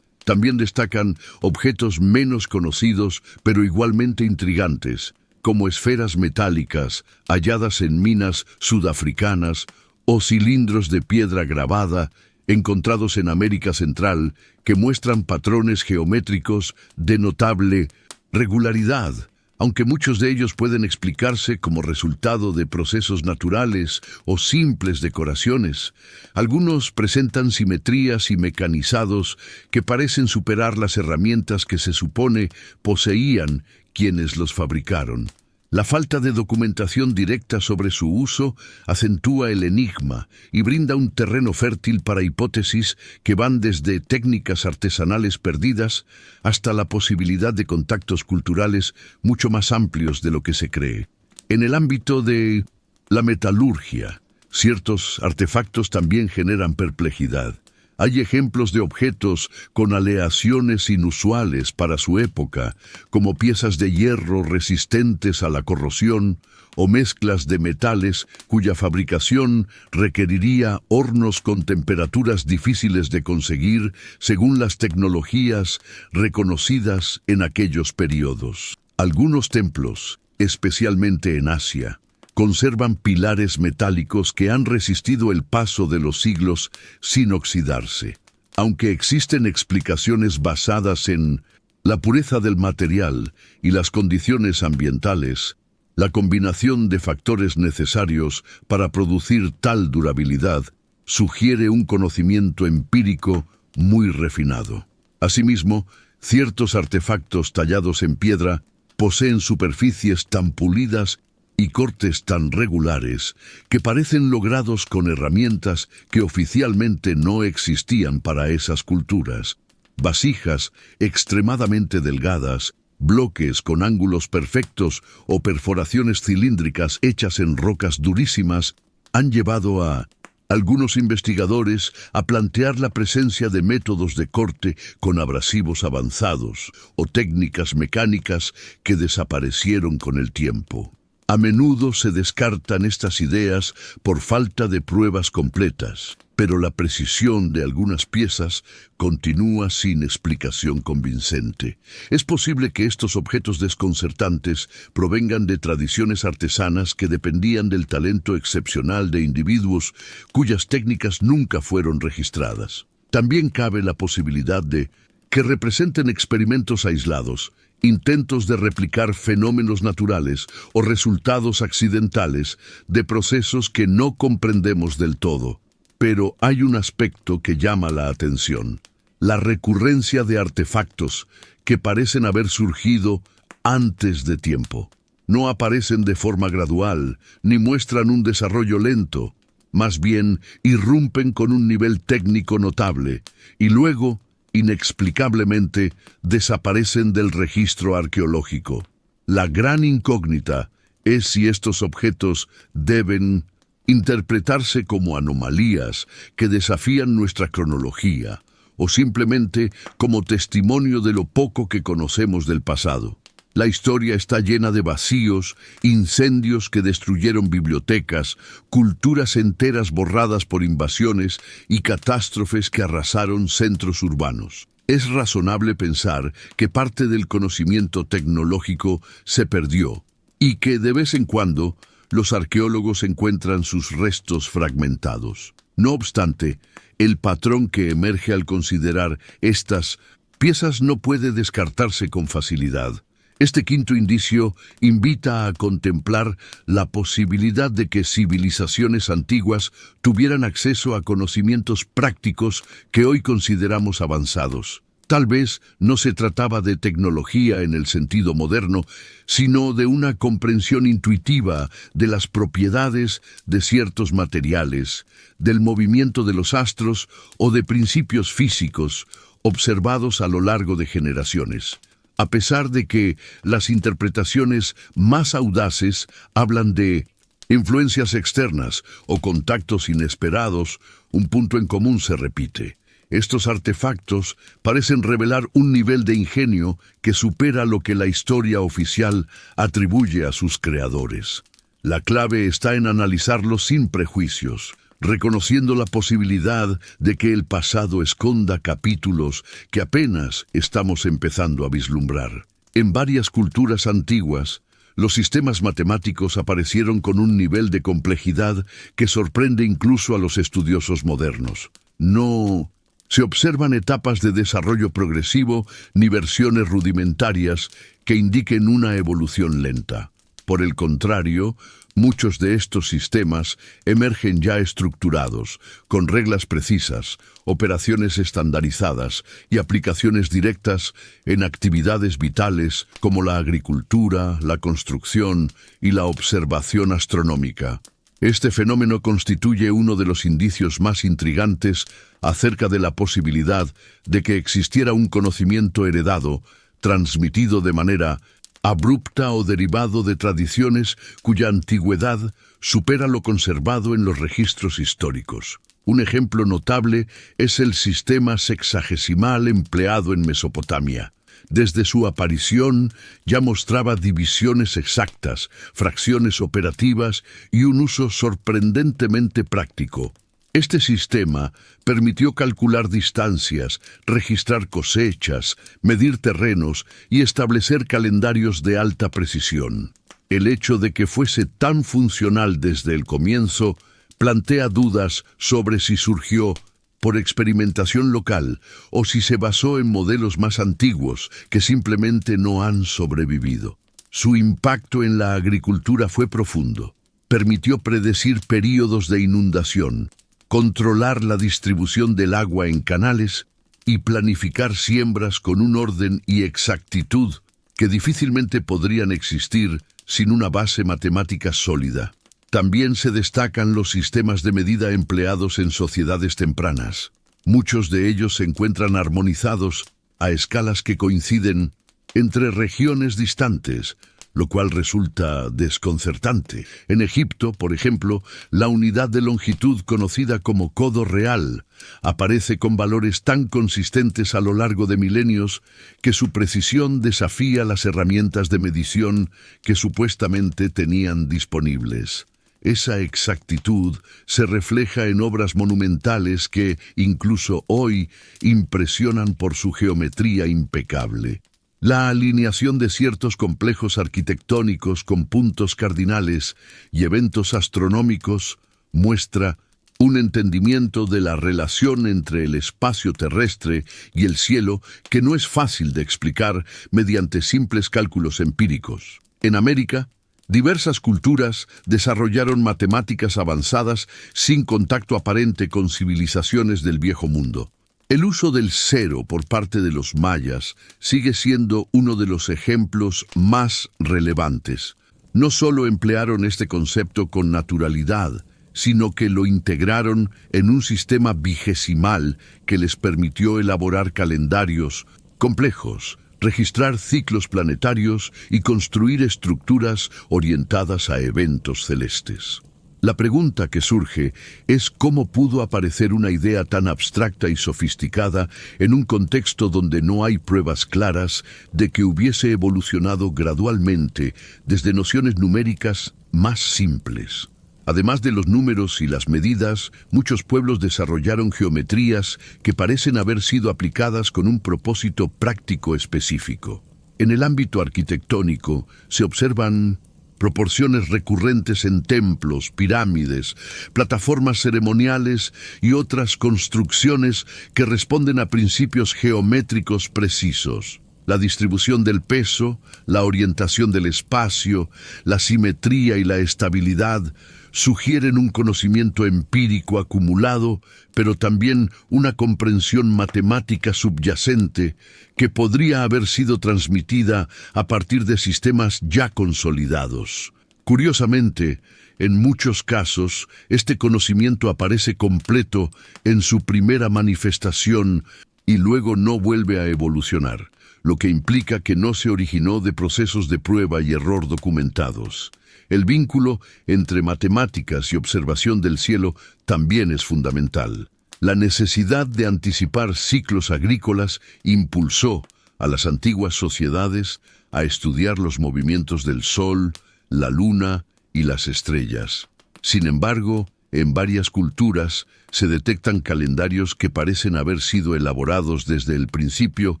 S1: También destacan objetos menos conocidos, pero igualmente intrigantes, como esferas metálicas halladas en minas sudafricanas o cilindros de piedra grabada encontrados en América Central que muestran patrones geométricos de notable regularidad, aunque muchos de ellos pueden explicarse como resultado de procesos naturales o simples decoraciones. Algunos presentan simetrías y mecanizados que parecen superar las herramientas que se supone poseían quienes los fabricaron. La falta de documentación directa sobre su uso acentúa el enigma y brinda un terreno fértil para hipótesis que van desde técnicas artesanales perdidas hasta la posibilidad de contactos culturales mucho más amplios de lo que se cree. En el ámbito de la metalurgia, ciertos artefactos también generan perplejidad. Hay ejemplos de objetos con aleaciones inusuales para su época, como piezas de hierro resistentes a la corrosión o mezclas de metales cuya fabricación requeriría hornos con temperaturas difíciles de conseguir según las tecnologías reconocidas en aquellos periodos. Algunos templos, especialmente en Asia, conservan pilares metálicos que han resistido el paso de los siglos sin oxidarse. Aunque existen explicaciones basadas en la pureza del material y las condiciones ambientales, la combinación de factores necesarios para producir tal durabilidad sugiere un conocimiento empírico muy refinado. Asimismo, ciertos artefactos tallados en piedra poseen superficies tan pulidas y cortes tan regulares que parecen logrados con herramientas que oficialmente no existían para esas culturas. Vasijas extremadamente delgadas, bloques con ángulos perfectos o perforaciones cilíndricas hechas en rocas durísimas han llevado a algunos investigadores a plantear la presencia de métodos de corte con abrasivos avanzados o técnicas mecánicas que desaparecieron con el tiempo. A menudo se descartan estas ideas por falta de pruebas completas, pero la precisión de algunas piezas continúa sin explicación convincente. Es posible que estos objetos desconcertantes provengan de tradiciones artesanas que dependían del talento excepcional de individuos cuyas técnicas nunca fueron registradas. También cabe la posibilidad de que representen experimentos aislados, intentos de replicar fenómenos naturales o resultados accidentales de procesos que no comprendemos del todo. Pero hay un aspecto que llama la atención: la recurrencia de artefactos que parecen haber surgido antes de tiempo. No aparecen de forma gradual, ni muestran un desarrollo lento. Más bien, irrumpen con un nivel técnico notable y luego inexplicablemente, desaparecen del registro arqueológico. La gran incógnita es si estos objetos deben interpretarse como anomalías que desafían nuestra cronología o simplemente como testimonio de lo poco que conocemos del pasado. La historia está llena de vacíos, incendios que destruyeron bibliotecas, culturas enteras borradas por invasiones y catástrofes que arrasaron centros urbanos. Es razonable pensar que parte del conocimiento tecnológico se perdió y que de vez en cuando los arqueólogos encuentran sus restos fragmentados. No obstante, el patrón que emerge al considerar estas piezas no puede descartarse con facilidad. Este quinto indicio invita a contemplar la posibilidad de que civilizaciones antiguas tuvieran acceso a conocimientos prácticos que hoy consideramos avanzados. Tal vez no se trataba de tecnología en el sentido moderno, sino de una comprensión intuitiva de las propiedades de ciertos materiales, del movimiento de los astros o de principios físicos observados a lo largo de generaciones. A pesar de que las interpretaciones más audaces hablan de influencias externas o contactos inesperados, un punto en común se repite. Estos artefactos parecen revelar un nivel de ingenio que supera lo que la historia oficial atribuye a sus creadores. La clave está en analizarlos sin prejuicios, reconociendo la posibilidad de que el pasado esconda capítulos que apenas estamos empezando a vislumbrar. En varias culturas antiguas, los sistemas matemáticos aparecieron con un nivel de complejidad que sorprende incluso a los estudiosos modernos. No se observan etapas de desarrollo progresivo ni versiones rudimentarias que indiquen una evolución lenta. Por el contrario, muchos de estos sistemas emergen ya estructurados, con reglas precisas, operaciones estandarizadas y aplicaciones directas en actividades vitales como la agricultura, la construcción y la observación astronómica. Este fenómeno constituye uno de los indicios más intrigantes acerca de la posibilidad de que existiera un conocimiento heredado, transmitido de manera abrupta o derivado de tradiciones cuya antigüedad supera lo conservado en los registros históricos. Un ejemplo notable es el sistema sexagesimal empleado en Mesopotamia. Desde su aparición ya mostraba divisiones exactas, fracciones operativas y un uso sorprendentemente práctico. Este sistema permitió calcular distancias, registrar cosechas, medir terrenos y establecer calendarios de alta precisión. El hecho de que fuese tan funcional desde el comienzo plantea dudas sobre si surgió por experimentación local o si se basó en modelos más antiguos que simplemente no han sobrevivido. Su impacto en la agricultura fue profundo. Permitió predecir períodos de inundación, controlar la distribución del agua en canales y planificar siembras con un orden y exactitud que difícilmente podrían existir sin una base matemática sólida. También se destacan los sistemas de medida empleados en sociedades tempranas. Muchos de ellos se encuentran armonizados a escalas que coinciden entre regiones distantes, lo cual resulta desconcertante. En Egipto, por ejemplo, la unidad de longitud conocida como codo real aparece con valores tan consistentes a lo largo de milenios que su precisión desafía las herramientas de medición que supuestamente tenían disponibles. Esa exactitud se refleja en obras monumentales que, incluso hoy, impresionan por su geometría impecable. La alineación de ciertos complejos arquitectónicos con puntos cardinales y eventos astronómicos muestra un entendimiento de la relación entre el espacio terrestre y el cielo que no es fácil de explicar mediante simples cálculos empíricos. En América, diversas culturas desarrollaron matemáticas avanzadas sin contacto aparente con civilizaciones del Viejo Mundo. El uso del cero por parte de los mayas sigue siendo uno de los ejemplos más relevantes. No solo emplearon este concepto con naturalidad sino que lo integraron en un sistema vigesimal que les permitió elaborar calendarios complejos, registrar ciclos planetarios y construir estructuras orientadas a eventos celestes. La pregunta que surge es cómo pudo aparecer una idea tan abstracta y sofisticada en un contexto donde no hay pruebas claras de que hubiese evolucionado gradualmente desde nociones numéricas más simples. Además de los números y las medidas, muchos pueblos desarrollaron geometrías que parecen haber sido aplicadas con un propósito práctico específico. En el ámbito arquitectónico se observan proporciones recurrentes en templos, pirámides, plataformas ceremoniales y otras construcciones que responden a principios geométricos precisos. La distribución del peso, la orientación del espacio, la simetría y la estabilidad sugieren un conocimiento empírico acumulado, pero también una comprensión matemática subyacente que podría haber sido transmitida a partir de sistemas ya consolidados. Curiosamente, en muchos casos, este conocimiento aparece completo en su primera manifestación y luego no vuelve a evolucionar, lo que implica que no se originó de procesos de prueba y error documentados. El vínculo entre matemáticas y observación del cielo también es fundamental. La necesidad de anticipar ciclos agrícolas impulsó a las antiguas sociedades a estudiar los movimientos del Sol, la Luna y las estrellas. Sin embargo, en varias culturas se detectan calendarios que parecen haber sido elaborados desde el principio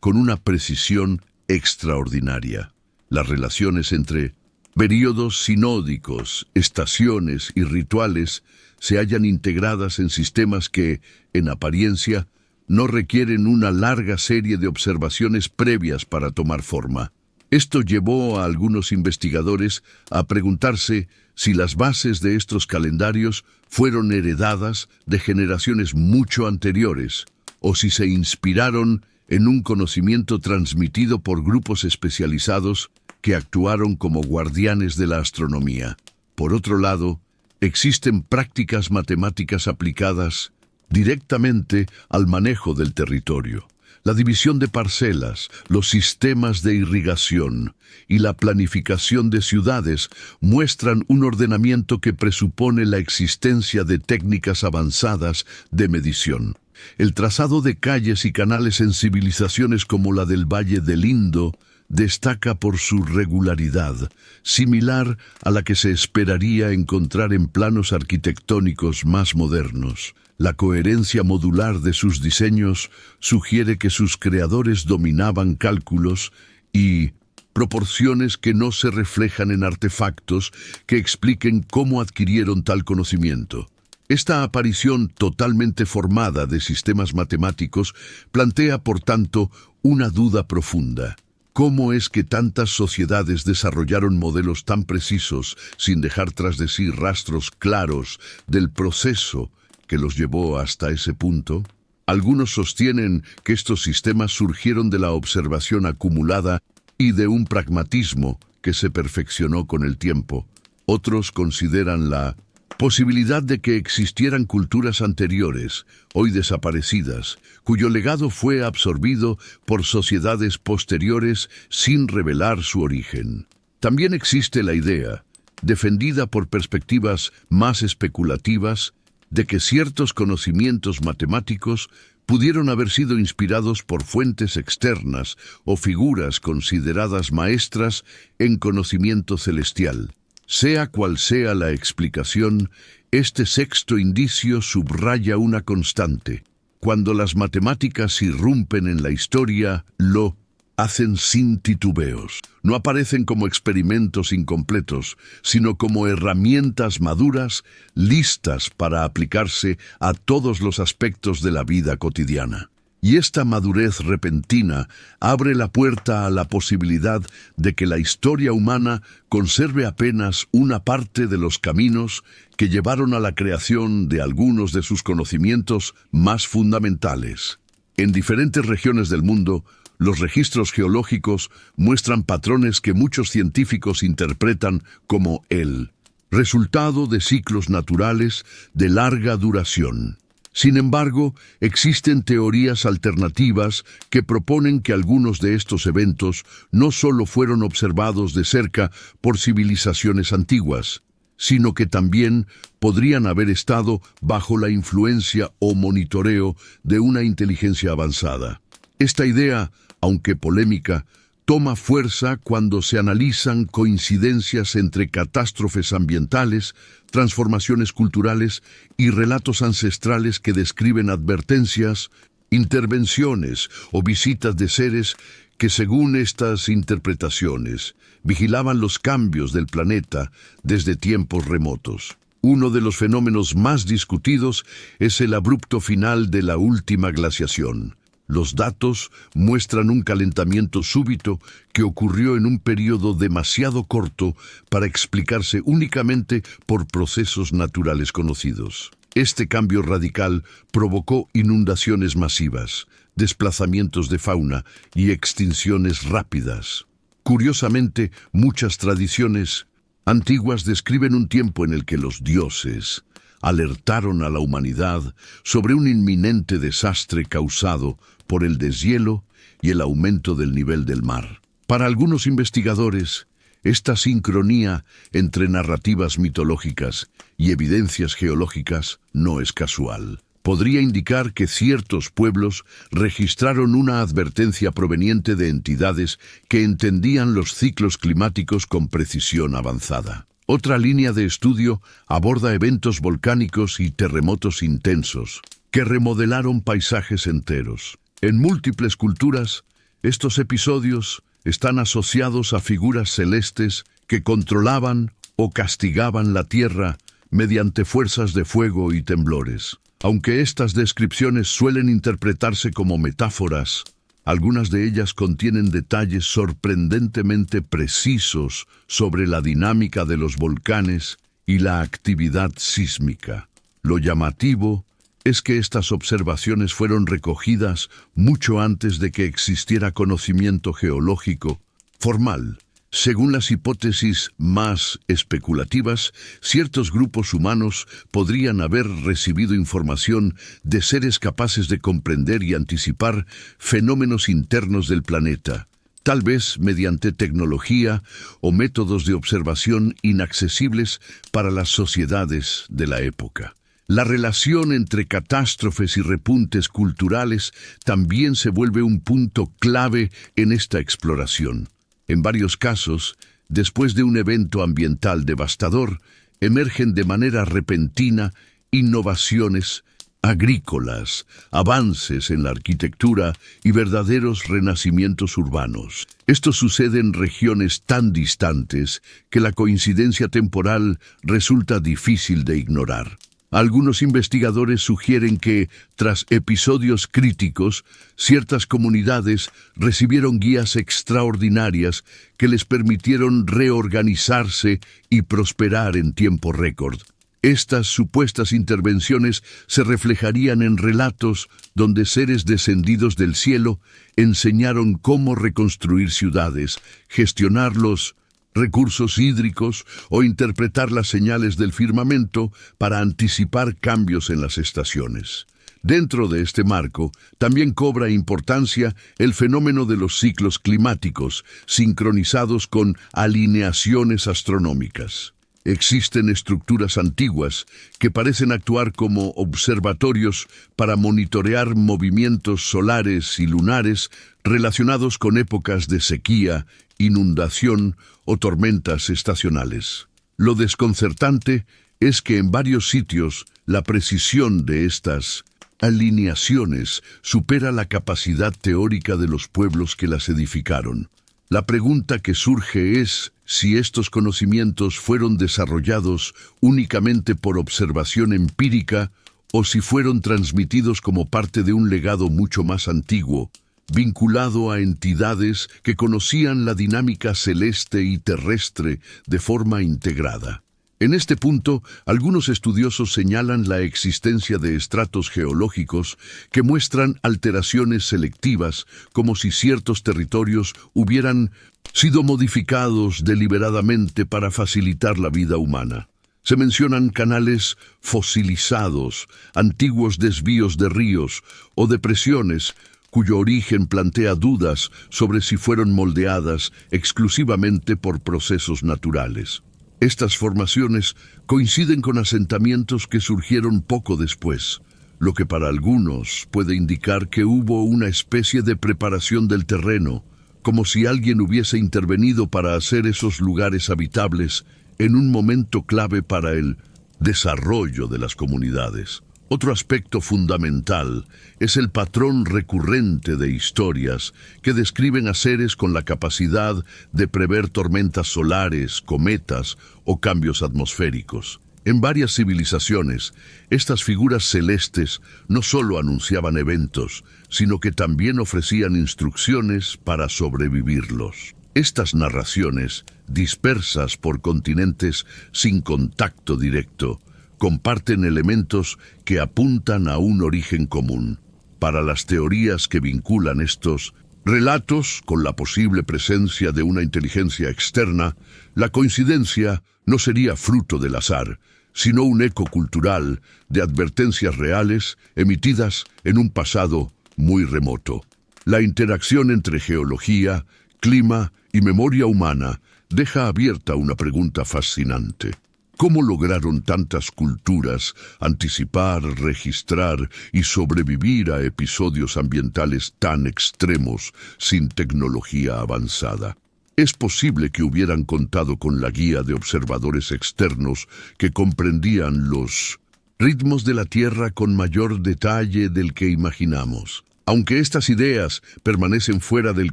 S1: con una precisión extraordinaria. Las relaciones entre períodos sinódicos, estaciones y rituales se hallan integradas en sistemas que, en apariencia, no requieren una larga serie de observaciones previas para tomar forma. Esto llevó a algunos investigadores a preguntarse si las bases de estos calendarios fueron heredadas de generaciones mucho anteriores, o si se inspiraron en un conocimiento transmitido por grupos especializados que actuaron como guardianes de la astronomía. Por otro lado, existen prácticas matemáticas aplicadas directamente al manejo del territorio. La división de parcelas, los sistemas de irrigación y la planificación de ciudades muestran un ordenamiento que presupone la existencia de técnicas avanzadas de medición. El trazado de calles y canales en civilizaciones como la del Valle del Indo destaca por su regularidad, similar a la que se esperaría encontrar en planos arquitectónicos más modernos. La coherencia modular de sus diseños sugiere que sus creadores dominaban cálculos y proporciones que no se reflejan en artefactos que expliquen cómo adquirieron tal conocimiento. Esta aparición totalmente formada de sistemas matemáticos plantea, por tanto, una duda profunda. ¿Cómo es que tantas sociedades desarrollaron modelos tan precisos sin dejar tras de sí rastros claros del proceso que los llevó hasta ese punto? Algunos sostienen que estos sistemas surgieron de la observación acumulada y de un pragmatismo que se perfeccionó con el tiempo. Otros consideran la posibilidad de que existieran culturas anteriores, hoy desaparecidas, cuyo legado fue absorbido por sociedades posteriores sin revelar su origen. También existe la idea, defendida por perspectivas más especulativas, de que ciertos conocimientos matemáticos pudieron haber sido inspirados por fuentes externas o figuras consideradas maestras en conocimiento celestial. Sea cual sea la explicación, este sexto indicio subraya una constante. Cuando las matemáticas irrumpen en la historia, lo hacen sin titubeos. No aparecen como experimentos incompletos, sino como herramientas maduras, listas para aplicarse a todos los aspectos de la vida cotidiana. Y esta madurez repentina abre la puerta a la posibilidad de que la historia humana conserve apenas una parte de los caminos que llevaron a la creación de algunos de sus conocimientos más fundamentales. En diferentes regiones del mundo, los registros geológicos muestran patrones que muchos científicos interpretan como el resultado de ciclos naturales de larga duración. Sin embargo, existen teorías alternativas que proponen que algunos de estos eventos no solo fueron observados de cerca por civilizaciones antiguas, sino que también podrían haber estado bajo la influencia o monitoreo de una inteligencia avanzada. Esta idea, aunque polémica, toma fuerza cuando se analizan coincidencias entre catástrofes ambientales, transformaciones culturales y relatos ancestrales que describen advertencias, intervenciones o visitas de seres que, según estas interpretaciones, vigilaban los cambios del planeta desde tiempos remotos. Uno de los fenómenos más discutidos es el abrupto final de la última glaciación. Los datos muestran un calentamiento súbito que ocurrió en un periodo demasiado corto para explicarse únicamente por procesos naturales conocidos. Este cambio radical provocó inundaciones masivas, desplazamientos de fauna y extinciones rápidas. Curiosamente, muchas tradiciones antiguas describen un tiempo en el que los dioses alertaron a la humanidad sobre un inminente desastre causado por el deshielo y el aumento del nivel del mar. Para algunos investigadores, esta sincronía entre narrativas mitológicas y evidencias geológicas no es casual. Podría indicar que ciertos pueblos registraron una advertencia proveniente de entidades que entendían los ciclos climáticos con precisión avanzada. Otra línea de estudio aborda eventos volcánicos y terremotos intensos que remodelaron paisajes enteros. En múltiples culturas, estos episodios están asociados a figuras celestes que controlaban o castigaban la tierra mediante fuerzas de fuego y temblores. Aunque estas descripciones suelen interpretarse como metáforas, algunas de ellas contienen detalles sorprendentemente precisos sobre la dinámica de los volcanes y la actividad sísmica. Lo llamativo es que estas observaciones fueron recogidas mucho antes de que existiera conocimiento geológico formal. Según las hipótesis más especulativas, ciertos grupos humanos podrían haber recibido información de seres capaces de comprender y anticipar fenómenos internos del planeta, tal vez mediante tecnología o métodos de observación inaccesibles para las sociedades de la época. La relación entre catástrofes y repuntes culturales también se vuelve un punto clave en esta exploración. En varios casos, después de un evento ambiental devastador, emergen de manera repentina innovaciones agrícolas, avances en la arquitectura y verdaderos renacimientos urbanos. Esto sucede en regiones tan distantes que la coincidencia temporal resulta difícil de ignorar. Algunos investigadores sugieren que, tras episodios críticos, ciertas comunidades recibieron guías extraordinarias que les permitieron reorganizarse y prosperar en tiempo récord. Estas supuestas intervenciones se reflejarían en relatos donde seres descendidos del cielo enseñaron cómo reconstruir ciudades, gestionar los recursos hídricos o interpretar las señales del firmamento para anticipar cambios en las estaciones. Dentro de este marco, también cobra importancia el fenómeno de los ciclos climáticos, sincronizados con alineaciones astronómicas. Existen estructuras antiguas que parecen actuar como observatorios para monitorear movimientos solares y lunares relacionados con épocas de sequía, inundación o tormentas estacionales. Lo desconcertante es que en varios sitios la precisión de estas alineaciones supera la capacidad teórica de los pueblos que las edificaron. La pregunta que surge es si estos conocimientos fueron desarrollados únicamente por observación empírica o si fueron transmitidos como parte de un legado mucho más antiguo, vinculado a entidades que conocían la dinámica celeste y terrestre de forma integrada. En este punto, algunos estudiosos señalan la existencia de estratos geológicos que muestran alteraciones selectivas, como si ciertos territorios hubieran sido modificados deliberadamente para facilitar la vida humana. Se mencionan canales fosilizados, antiguos desvíos de ríos o depresiones cuyo origen plantea dudas sobre si fueron moldeadas exclusivamente por procesos naturales. Estas formaciones coinciden con asentamientos que surgieron poco después, lo que para algunos puede indicar que hubo una especie de preparación del terreno, como si alguien hubiese intervenido para hacer esos lugares habitables en un momento clave para el desarrollo de las comunidades. Otro aspecto fundamental es el patrón recurrente de historias que describen a seres con la capacidad de prever tormentas solares, cometas o cambios atmosféricos. En varias civilizaciones, estas figuras celestes no solo anunciaban eventos, sino que también ofrecían instrucciones para sobrevivirlos. Estas narraciones, dispersas por continentes sin contacto directo, comparten elementos que apuntan a un origen común. Para las teorías que vinculan estos relatos con la posible presencia de una inteligencia externa, la coincidencia no sería fruto del azar, sino un eco cultural de advertencias reales emitidas en un pasado muy remoto. La interacción entre geología, clima y memoria humana deja abierta una pregunta fascinante. ¿Cómo lograron tantas culturas anticipar, registrar y sobrevivir a episodios ambientales tan extremos sin tecnología avanzada? Es posible que hubieran contado con la guía de observadores externos que comprendían los ritmos de la Tierra con mayor detalle del que imaginamos. Aunque estas ideas permanecen fuera del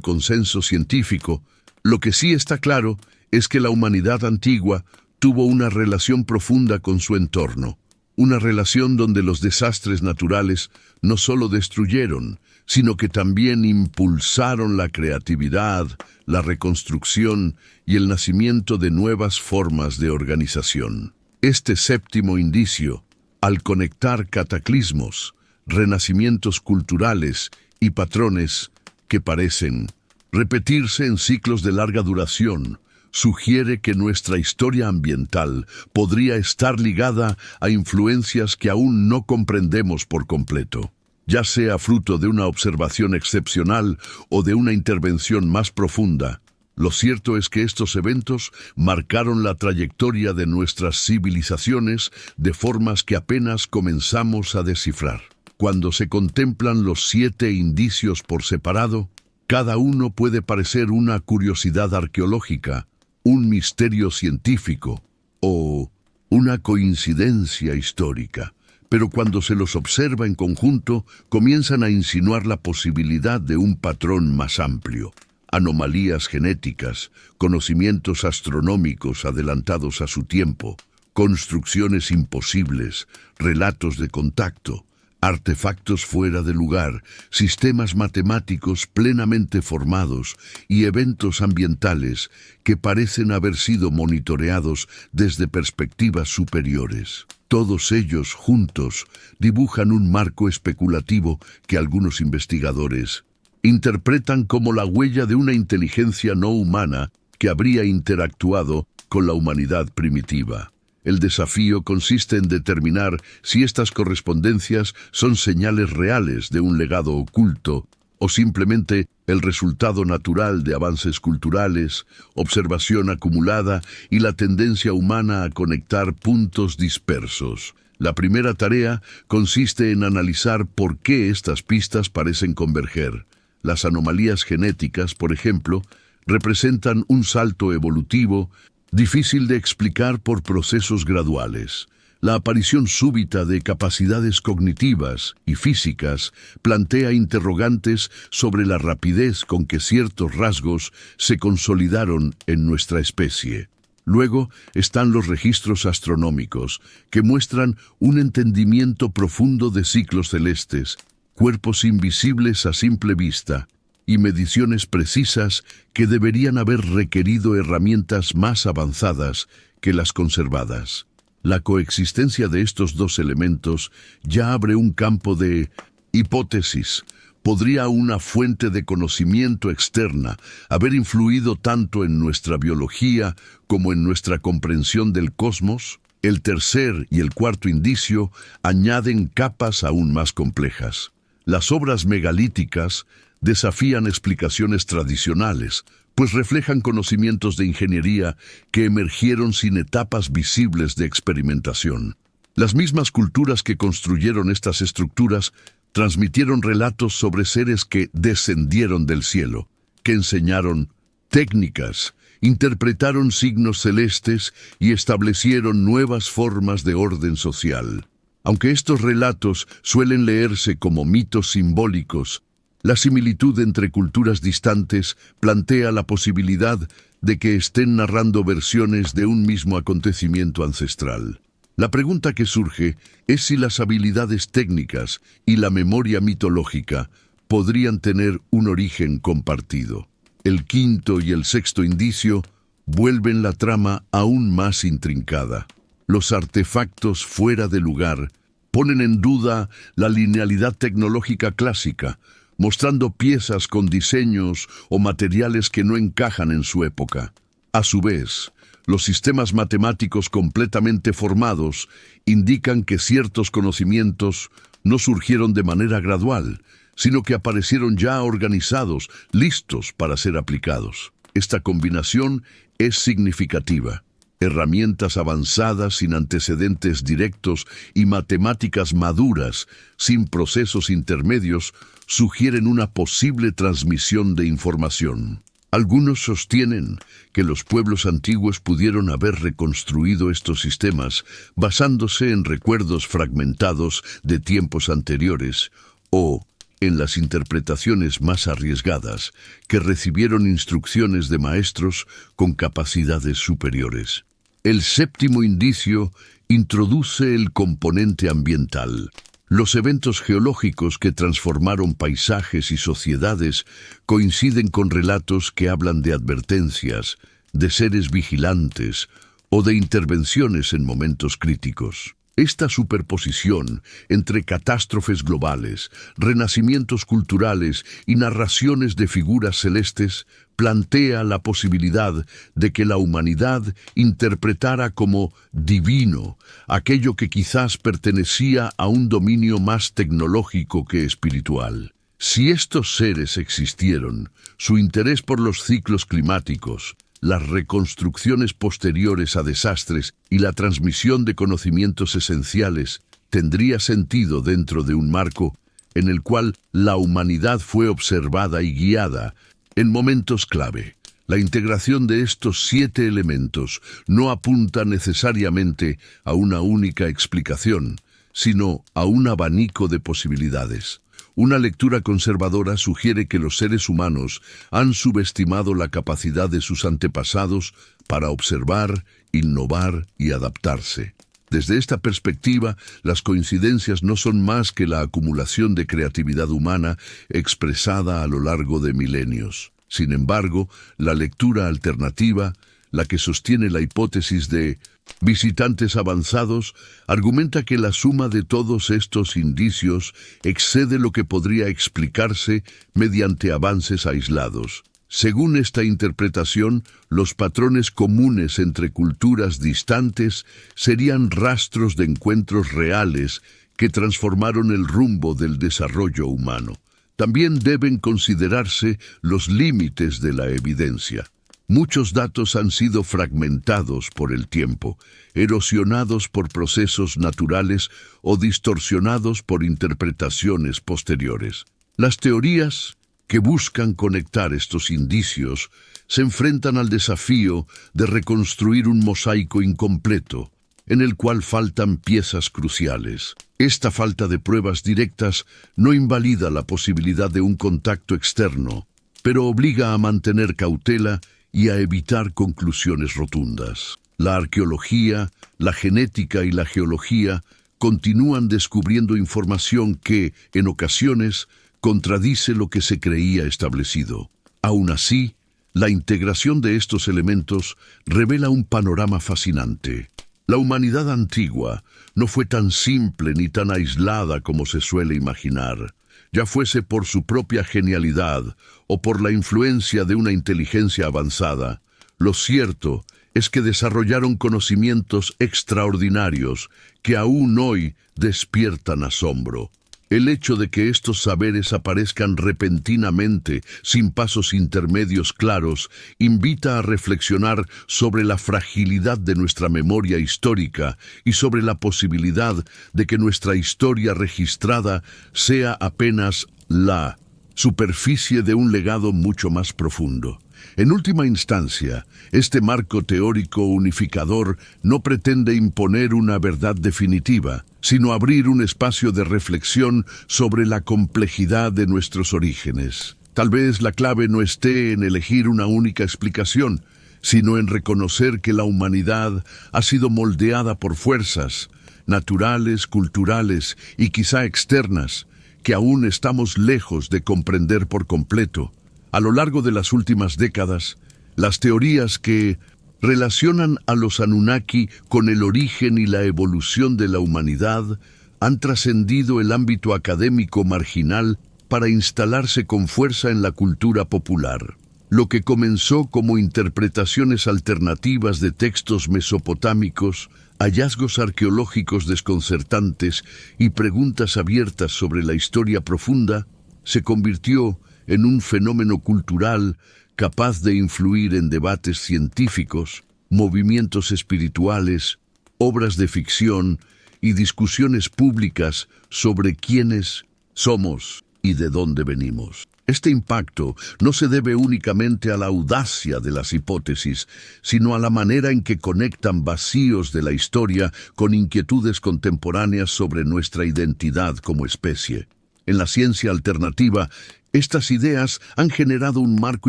S1: consenso científico, lo que sí está claro es que la humanidad antigua tuvo una relación profunda con su entorno, una relación donde los desastres naturales no solo destruyeron, sino que también impulsaron la creatividad, la reconstrucción y el nacimiento de nuevas formas de organización. Este séptimo indicio, al conectar cataclismos, renacimientos culturales y patrones que parecen repetirse en ciclos de larga duración, sugiere que nuestra historia ambiental podría estar ligada a influencias que aún no comprendemos por completo, ya sea fruto de una observación excepcional o de una intervención más profunda. Lo cierto es que estos eventos marcaron la trayectoria de nuestras civilizaciones de formas que apenas comenzamos a descifrar. Cuando se contemplan los 7 indicios por separado, cada uno puede parecer una curiosidad arqueológica, un misterio científico o una coincidencia histórica, pero cuando se los observa en conjunto, comienzan a insinuar la posibilidad de un patrón más amplio. Anomalías genéticas, conocimientos astronómicos adelantados a su tiempo, construcciones imposibles, relatos de contacto, artefactos fuera de lugar, sistemas matemáticos plenamente formados y eventos ambientales que parecen haber sido monitoreados desde perspectivas superiores. Todos ellos juntos dibujan un marco especulativo que algunos investigadores interpretan como la huella de una inteligencia no humana que habría interactuado con la humanidad primitiva. El desafío consiste en determinar si estas correspondencias son señales reales de un legado oculto o simplemente el resultado natural de avances culturales, observación acumulada y la tendencia humana a conectar puntos dispersos. La primera tarea consiste en analizar por qué estas pistas parecen converger. Las anomalías genéticas, por ejemplo, representan un salto evolutivo difícil de explicar por procesos graduales. La aparición súbita de capacidades cognitivas y físicas plantea interrogantes sobre la rapidez con que ciertos rasgos se consolidaron en nuestra especie. Luego están los registros astronómicos, que muestran un entendimiento profundo de ciclos celestes, cuerpos invisibles a simple vista, y mediciones precisas que deberían haber requerido herramientas más avanzadas que las conservadas. La coexistencia de estos dos elementos ya abre un campo de hipótesis. ¿Podría una fuente de conocimiento externa haber influido tanto en nuestra biología como en nuestra comprensión del cosmos? El tercer y el cuarto indicio añaden capas aún más complejas. Las obras megalíticas desafían explicaciones tradicionales, pues reflejan conocimientos de ingeniería que emergieron sin etapas visibles de experimentación. Las mismas culturas que construyeron estas estructuras transmitieron relatos sobre seres que descendieron del cielo, que enseñaron técnicas, interpretaron signos celestes y establecieron nuevas formas de orden social. Aunque estos relatos suelen leerse como mitos simbólicos, la similitud entre culturas distantes plantea la posibilidad de que estén narrando versiones de un mismo acontecimiento ancestral. La pregunta que surge es si las habilidades técnicas y la memoria mitológica podrían tener un origen compartido. El quinto y el sexto indicio vuelven la trama aún más intrincada. Los artefactos fuera de lugar ponen en duda la linealidad tecnológica clásica, mostrando piezas con diseños o materiales que no encajan en su época. A su vez, los sistemas matemáticos completamente formados indican que ciertos conocimientos no surgieron de manera gradual, sino que aparecieron ya organizados, listos para ser aplicados. Esta combinación es significativa. Herramientas avanzadas sin antecedentes directos y matemáticas maduras, sin procesos intermedios, sugieren una posible transmisión de información. Algunos sostienen que los pueblos antiguos pudieron haber reconstruido estos sistemas basándose en recuerdos fragmentados de tiempos anteriores o en las interpretaciones más arriesgadas que recibieron instrucciones de maestros con capacidades superiores. El séptimo indicio introduce el componente ambiental. Los eventos geológicos que transformaron paisajes y sociedades coinciden con relatos que hablan de advertencias, de seres vigilantes o de intervenciones en momentos críticos. Esta superposición entre catástrofes globales, renacimientos culturales y narraciones de figuras celestes plantea la posibilidad de que la humanidad interpretara como divino aquello que quizás pertenecía a un dominio más tecnológico que espiritual. Si estos seres existieron, su interés por los ciclos climáticos, las reconstrucciones posteriores a desastres y la transmisión de conocimientos esenciales tendría sentido dentro de un marco en el cual la humanidad fue observada y guiada en momentos clave. La integración de estos 7 elementos no apunta necesariamente a una única explicación, sino a un abanico de posibilidades. Una lectura conservadora sugiere que los seres humanos han subestimado la capacidad de sus antepasados para observar, innovar y adaptarse. Desde esta perspectiva, las coincidencias no son más que la acumulación de creatividad humana expresada a lo largo de milenios. Sin embargo, la lectura alternativa, la que sostiene la hipótesis de visitantes avanzados, argumenta que la suma de todos estos indicios excede lo que podría explicarse mediante avances aislados. Según esta interpretación, los patrones comunes entre culturas distantes serían rastros de encuentros reales que transformaron el rumbo del desarrollo humano. También deben considerarse los límites de la evidencia. Muchos datos han sido fragmentados por el tiempo, erosionados por procesos naturales o distorsionados por interpretaciones posteriores. Las teorías que buscan conectar estos indicios se enfrentan al desafío de reconstruir un mosaico incompleto, en el cual faltan piezas cruciales. Esta falta de pruebas directas no invalida la posibilidad de un contacto externo, pero obliga a mantener cautela y a evitar conclusiones rotundas. La arqueología, la genética y la geología continúan descubriendo información que, en ocasiones, contradice lo que se creía establecido. Aún así, la integración de estos elementos revela un panorama fascinante. La humanidad antigua no fue tan simple ni tan aislada como se suele imaginar. Ya fuese por su propia genialidad o por la influencia de una inteligencia avanzada, lo cierto es que desarrollaron conocimientos extraordinarios que aún hoy despiertan asombro. El hecho de que estos saberes aparezcan repentinamente, sin pasos intermedios claros, invita a reflexionar sobre la fragilidad de nuestra memoria histórica y sobre la posibilidad de que nuestra historia registrada sea apenas la superficie de un legado mucho más profundo. En última instancia, este marco teórico unificador no pretende imponer una verdad definitiva, sino abrir un espacio de reflexión sobre la complejidad de nuestros orígenes. Tal vez la clave no esté en elegir una única explicación, sino en reconocer que la humanidad ha sido moldeada por fuerzas naturales, culturales y quizá externas, que aún estamos lejos de comprender por completo. A lo largo de las últimas décadas, las teorías que relacionan a los Anunnaki con el origen y la evolución de la humanidad han trascendido el ámbito académico marginal para instalarse con fuerza en la cultura popular. Lo que comenzó como interpretaciones alternativas de textos mesopotámicos, hallazgos arqueológicos desconcertantes y preguntas abiertas sobre la historia profunda, se convirtió en un fenómeno cultural capaz de influir en debates científicos, movimientos espirituales, obras de ficción y discusiones públicas sobre quiénes somos y de dónde venimos. Este impacto no se debe únicamente a la audacia de las hipótesis, sino a la manera en que conectan vacíos de la historia con inquietudes contemporáneas sobre nuestra identidad como especie. En la ciencia alternativa, estas ideas han generado un marco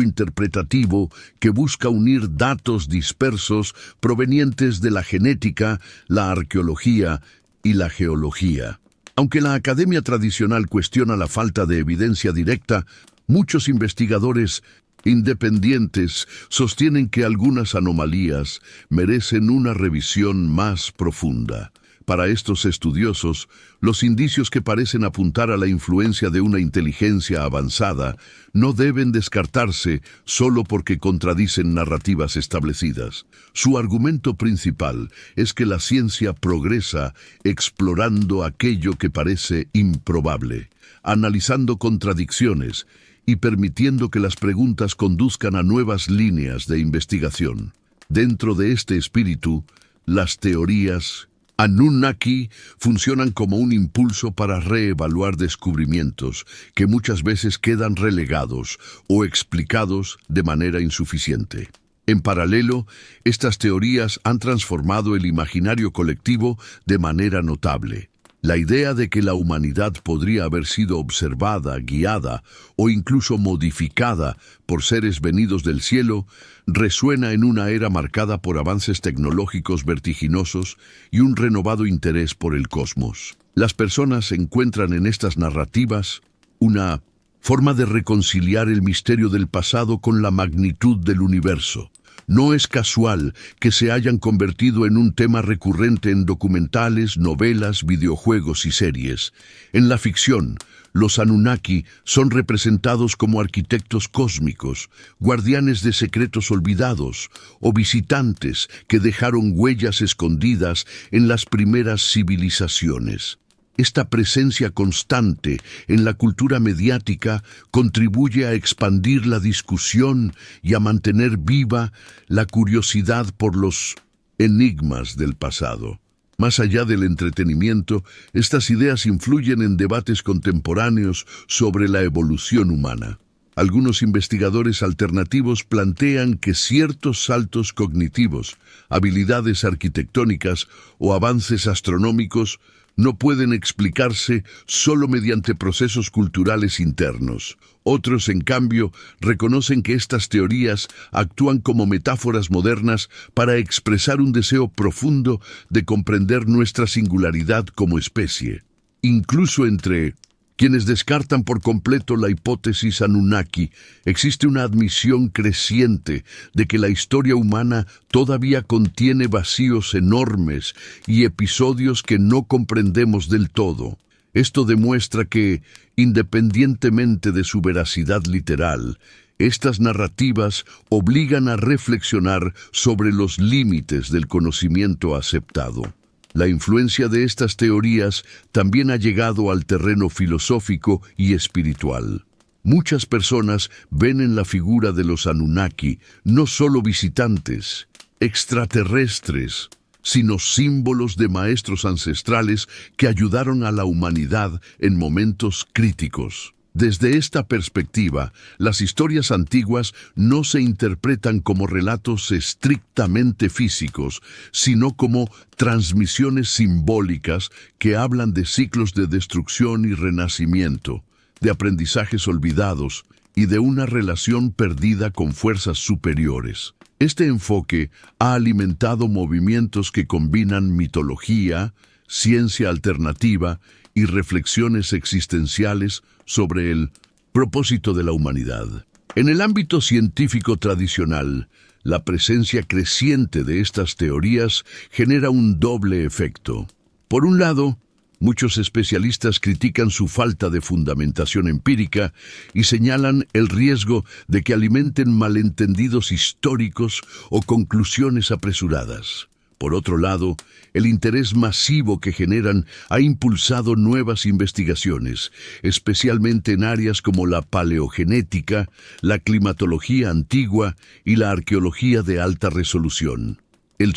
S1: interpretativo que busca unir datos dispersos provenientes de la genética, la arqueología y la geología. Aunque la academia tradicional cuestiona la falta de evidencia directa, muchos investigadores independientes sostienen que algunas anomalías merecen una revisión más profunda. Para estos estudiosos, los indicios que parecen apuntar a la influencia de una inteligencia avanzada no deben descartarse solo porque contradicen narrativas establecidas. Su argumento principal es que la ciencia progresa explorando aquello que parece improbable, analizando contradicciones y permitiendo que las preguntas conduzcan a nuevas líneas de investigación. Dentro de este espíritu, las teorías Anunnaki funcionan como un impulso para reevaluar descubrimientos que muchas veces quedan relegados o explicados de manera insuficiente. En paralelo, estas teorías han transformado el imaginario colectivo de manera notable. La idea de que la humanidad podría haber sido observada, guiada o incluso modificada por seres venidos del cielo resuena en una era marcada por avances tecnológicos vertiginosos y un renovado interés por el cosmos. Las personas encuentran en estas narrativas una forma de reconciliar el misterio del pasado con la magnitud del universo. No es casual que se hayan convertido en un tema recurrente en documentales, novelas, videojuegos y series. En la ficción, los Anunnaki son representados como arquitectos cósmicos, guardianes de secretos olvidados o visitantes que dejaron huellas escondidas en las primeras civilizaciones. Esta presencia constante en la cultura mediática contribuye a expandir la discusión y a mantener viva la curiosidad por los enigmas del pasado. Más allá del entretenimiento, estas ideas influyen en debates contemporáneos sobre la evolución humana. Algunos investigadores alternativos plantean que ciertos saltos cognitivos, habilidades arquitectónicas o avances astronómicos no pueden explicarse solo mediante procesos culturales internos. Otros, en cambio, reconocen que estas teorías actúan como metáforas modernas para expresar un deseo profundo de comprender nuestra singularidad como especie. Incluso entre quienes descartan por completo la hipótesis Anunnaki, existe una admisión creciente de que la historia humana todavía contiene vacíos enormes y episodios que no comprendemos del todo. Esto demuestra que, independientemente de su veracidad literal, Estas narrativas obligan a reflexionar sobre los límites del conocimiento aceptado. La influencia de estas teorías también ha llegado al terreno filosófico y espiritual. Muchas personas ven en la figura de los Anunnaki no solo visitantes, extraterrestres, sino símbolos de maestros ancestrales que ayudaron a la humanidad en momentos críticos. Desde esta perspectiva, las historias antiguas no se interpretan como relatos estrictamente físicos, sino como transmisiones simbólicas que hablan de ciclos de destrucción y renacimiento, de aprendizajes olvidados y de una relación perdida con fuerzas superiores. Este enfoque ha alimentado movimientos que combinan mitología, ciencia alternativa y reflexiones existenciales sobre el propósito de la humanidad. En el ámbito científico tradicional, la presencia creciente de estas teorías genera un doble efecto. Por un lado, muchos especialistas critican su falta de fundamentación empírica y señalan el riesgo de que alimenten malentendidos históricos o conclusiones apresuradas. Por otro lado, el interés masivo que generan ha impulsado nuevas investigaciones, especialmente en áreas como la paleogenética, la climatología antigua y la arqueología de alta resolución. El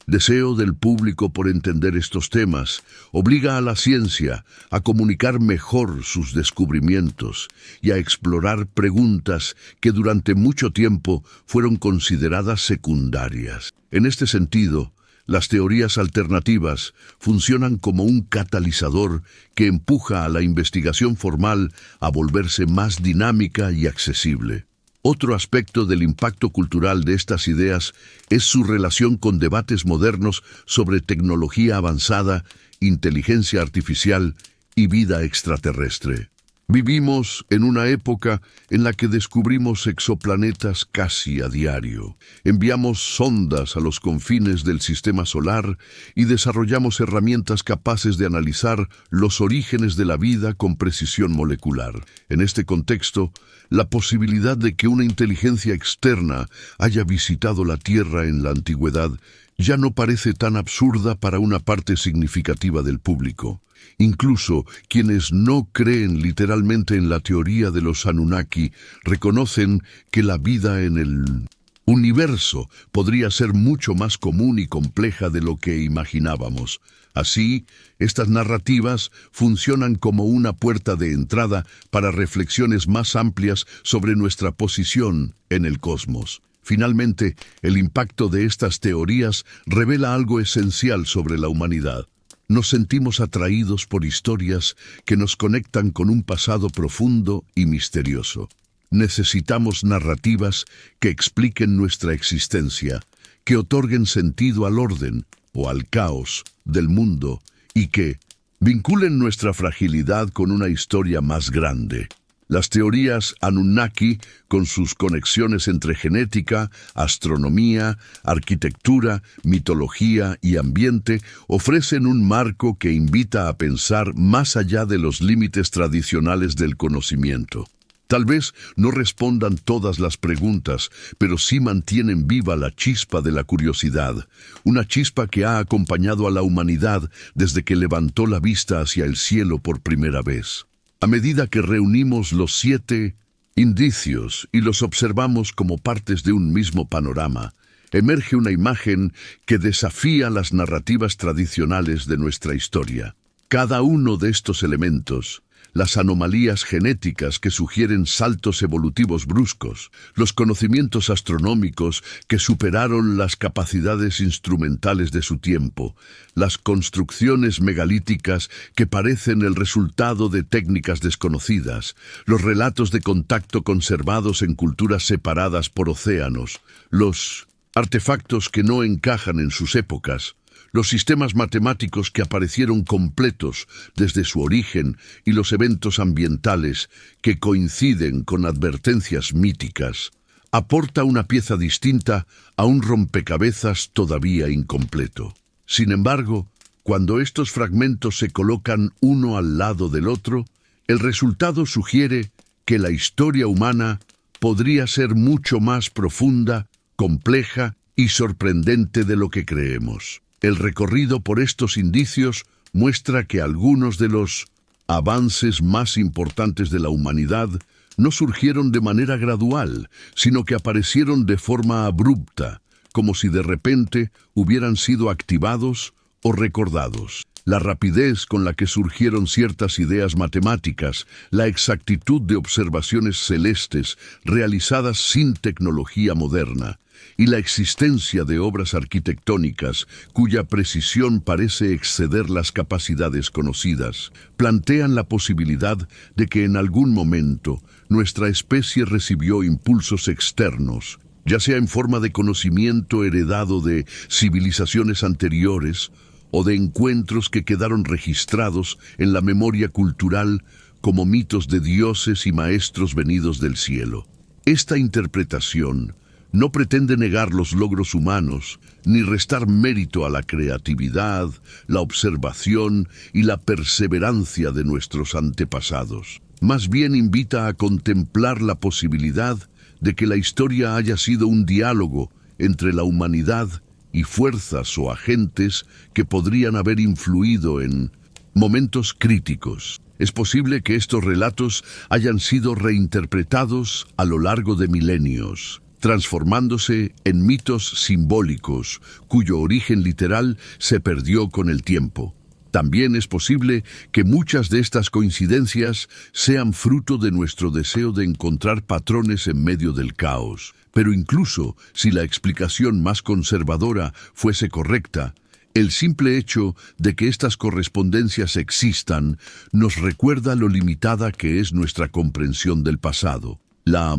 S1: deseo del público por entender estos temas obliga a la ciencia a comunicar mejor sus descubrimientos y a explorar preguntas que durante mucho tiempo fueron consideradas secundarias. En este sentido, las teorías alternativas funcionan como un catalizador que empuja a la investigación formal a volverse más dinámica y accesible. Otro aspecto del impacto cultural de estas ideas es su relación con debates modernos sobre tecnología avanzada, inteligencia artificial y vida extraterrestre. Vivimos en una época en la que descubrimos exoplanetas casi a diario. Enviamos sondas a los confines del sistema solar y desarrollamos herramientas capaces de analizar los orígenes de la vida con precisión molecular. En este contexto, la posibilidad de que una inteligencia externa haya visitado la Tierra en la antigüedad ya no parece tan absurda para una parte significativa del público. Incluso quienes no creen literalmente en la teoría de los Anunnaki reconocen que la vida en el universo podría ser mucho más común y compleja de lo que imaginábamos. Así, estas narrativas funcionan como una puerta de entrada para reflexiones más amplias sobre nuestra posición en el cosmos. Finalmente, el impacto de estas teorías revela algo esencial sobre la humanidad. Nos sentimos atraídos por historias que nos conectan con un pasado profundo y misterioso. Necesitamos narrativas que expliquen nuestra existencia, que otorguen sentido al orden o al caos del mundo y que vinculen nuestra fragilidad con una historia más grande. Las teorías Anunnaki, con sus conexiones entre genética, astronomía, arquitectura, mitología y ambiente, ofrecen un marco que invita a pensar más allá de los límites tradicionales del conocimiento. Tal vez no respondan todas las preguntas, pero sí mantienen viva la chispa de la curiosidad, una chispa que ha acompañado a la humanidad desde que levantó la vista hacia el cielo por primera vez. A medida que reunimos los 7 indicios y los observamos como partes de un mismo panorama, emerge una imagen que desafía las narrativas tradicionales de nuestra historia. Cada uno de estos elementos, las anomalías genéticas que sugieren saltos evolutivos bruscos, los conocimientos astronómicos que superaron las capacidades instrumentales de su tiempo, las construcciones megalíticas que parecen el resultado de técnicas desconocidas, los relatos de contacto conservados en culturas separadas por océanos, los artefactos que no encajan en sus épocas, los sistemas matemáticos que aparecieron completos desde su origen y los eventos ambientales que coinciden con advertencias míticas, aporta una pieza distinta a un rompecabezas todavía incompleto. Sin embargo, cuando estos fragmentos se colocan uno al lado del otro, el resultado sugiere que la historia humana podría ser mucho más profunda, compleja y sorprendente de lo que creemos. El recorrido por estos indicios muestra que algunos de los avances más importantes de la humanidad no surgieron de manera gradual, sino que aparecieron de forma abrupta, como si de repente hubieran sido activados o recordados. La rapidez con la que surgieron ciertas ideas matemáticas, la exactitud de observaciones celestes realizadas sin tecnología moderna, y la existencia de obras arquitectónicas cuya precisión parece exceder las capacidades conocidas, plantean la posibilidad de que en algún momento nuestra especie recibió impulsos externos, ya sea en forma de conocimiento heredado de civilizaciones anteriores o de encuentros que quedaron registrados en la memoria cultural como mitos de dioses y maestros venidos del cielo. Esta interpretación no pretende negar los logros humanos, ni restar mérito a la creatividad, la observación y la perseverancia de nuestros antepasados. Más bien invita a contemplar la posibilidad de que la historia haya sido un diálogo entre la humanidad y fuerzas o agentes que podrían haber influido en momentos críticos. Es posible que estos relatos hayan sido reinterpretados a lo largo de milenios, transformándose en mitos simbólicos, cuyo origen literal se perdió con el tiempo. También es posible que muchas de estas coincidencias sean fruto de nuestro deseo de encontrar patrones en medio del caos. Pero incluso si la explicación más conservadora fuese correcta, el simple hecho de que estas correspondencias existan nos recuerda lo limitada que es nuestra comprensión del pasado. La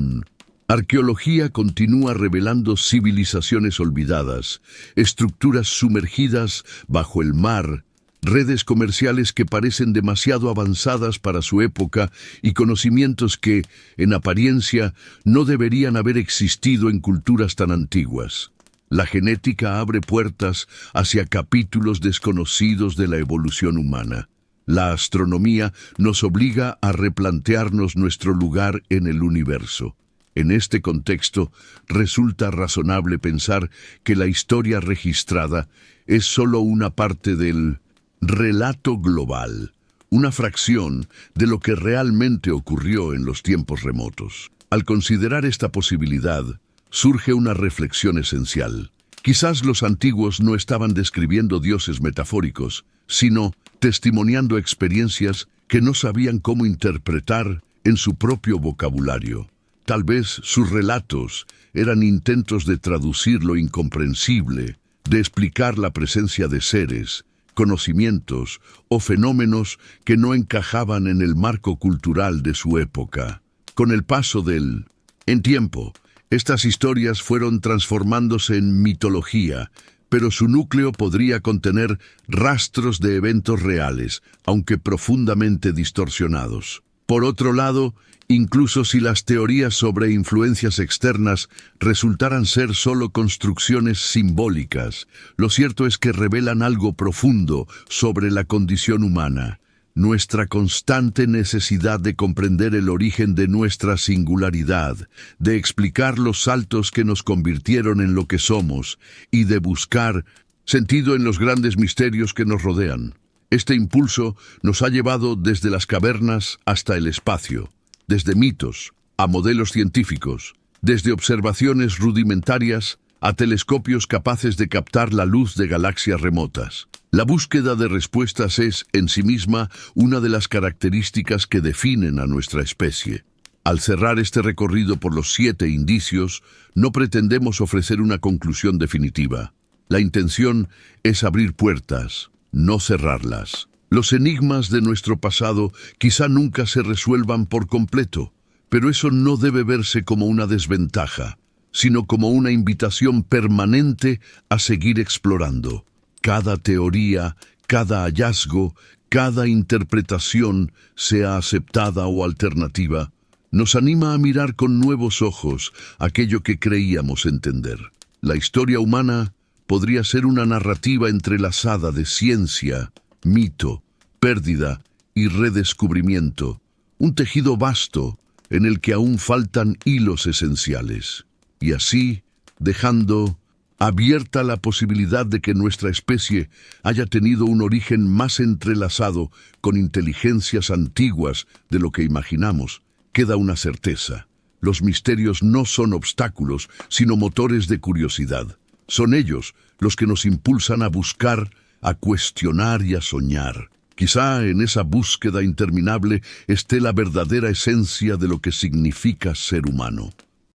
S1: arqueología continúa revelando civilizaciones olvidadas, estructuras sumergidas bajo el mar, redes comerciales que parecen demasiado avanzadas para su época y conocimientos que, en apariencia, no deberían haber existido en culturas tan antiguas. La genética abre puertas hacia capítulos desconocidos de la evolución humana. La astronomía nos obliga a replantearnos nuestro lugar en el universo. En este contexto, resulta razonable pensar que la historia registrada es solo una parte del relato global, una fracción de lo que realmente ocurrió en los tiempos remotos. Al considerar esta posibilidad, surge una reflexión esencial. Quizás los antiguos no estaban describiendo dioses metafóricos, sino testimoniando experiencias que no sabían cómo interpretar en su propio vocabulario. Tal vez sus relatos eran intentos de traducir lo incomprensible, de explicar la presencia de seres, conocimientos o fenómenos que no encajaban en el marco cultural de su época. Con el paso del tiempo, estas historias fueron transformándose en mitología, pero su núcleo podría contener rastros de eventos reales, aunque profundamente distorsionados. Por otro lado, incluso si las teorías sobre influencias externas resultaran ser solo construcciones simbólicas, lo cierto es que revelan algo profundo sobre la condición humana, nuestra constante necesidad de comprender el origen de nuestra singularidad, de explicar los saltos que nos convirtieron en lo que somos y de buscar sentido en los grandes misterios que nos rodean. Este impulso nos ha llevado desde las cavernas hasta el espacio, desde mitos a modelos científicos, desde observaciones rudimentarias a telescopios capaces de captar la luz de galaxias remotas. La búsqueda de respuestas es, en sí misma, una de las características que definen a nuestra especie. Al cerrar este recorrido por los 7 indicios, no pretendemos ofrecer una conclusión definitiva. La intención es abrir puertas, no cerrarlas. Los enigmas de nuestro pasado quizá nunca se resuelvan por completo, pero eso no debe verse como una desventaja, sino como una invitación permanente a seguir explorando. Cada teoría, cada hallazgo, cada interpretación, sea aceptada o alternativa, nos anima a mirar con nuevos ojos aquello que creíamos entender. La historia humana podría ser una narrativa entrelazada de ciencia, mito, pérdida y redescubrimiento, un tejido vasto en el que aún faltan hilos esenciales, y así dejando abierta la posibilidad de que nuestra especie haya tenido un origen más entrelazado con inteligencias antiguas de lo que imaginamos. Queda una certeza: los misterios no son obstáculos, sino motores de curiosidad. Son ellos los que nos impulsan a buscar, a cuestionar y a soñar. Quizá en esa búsqueda interminable esté la verdadera esencia de lo que significa ser humano.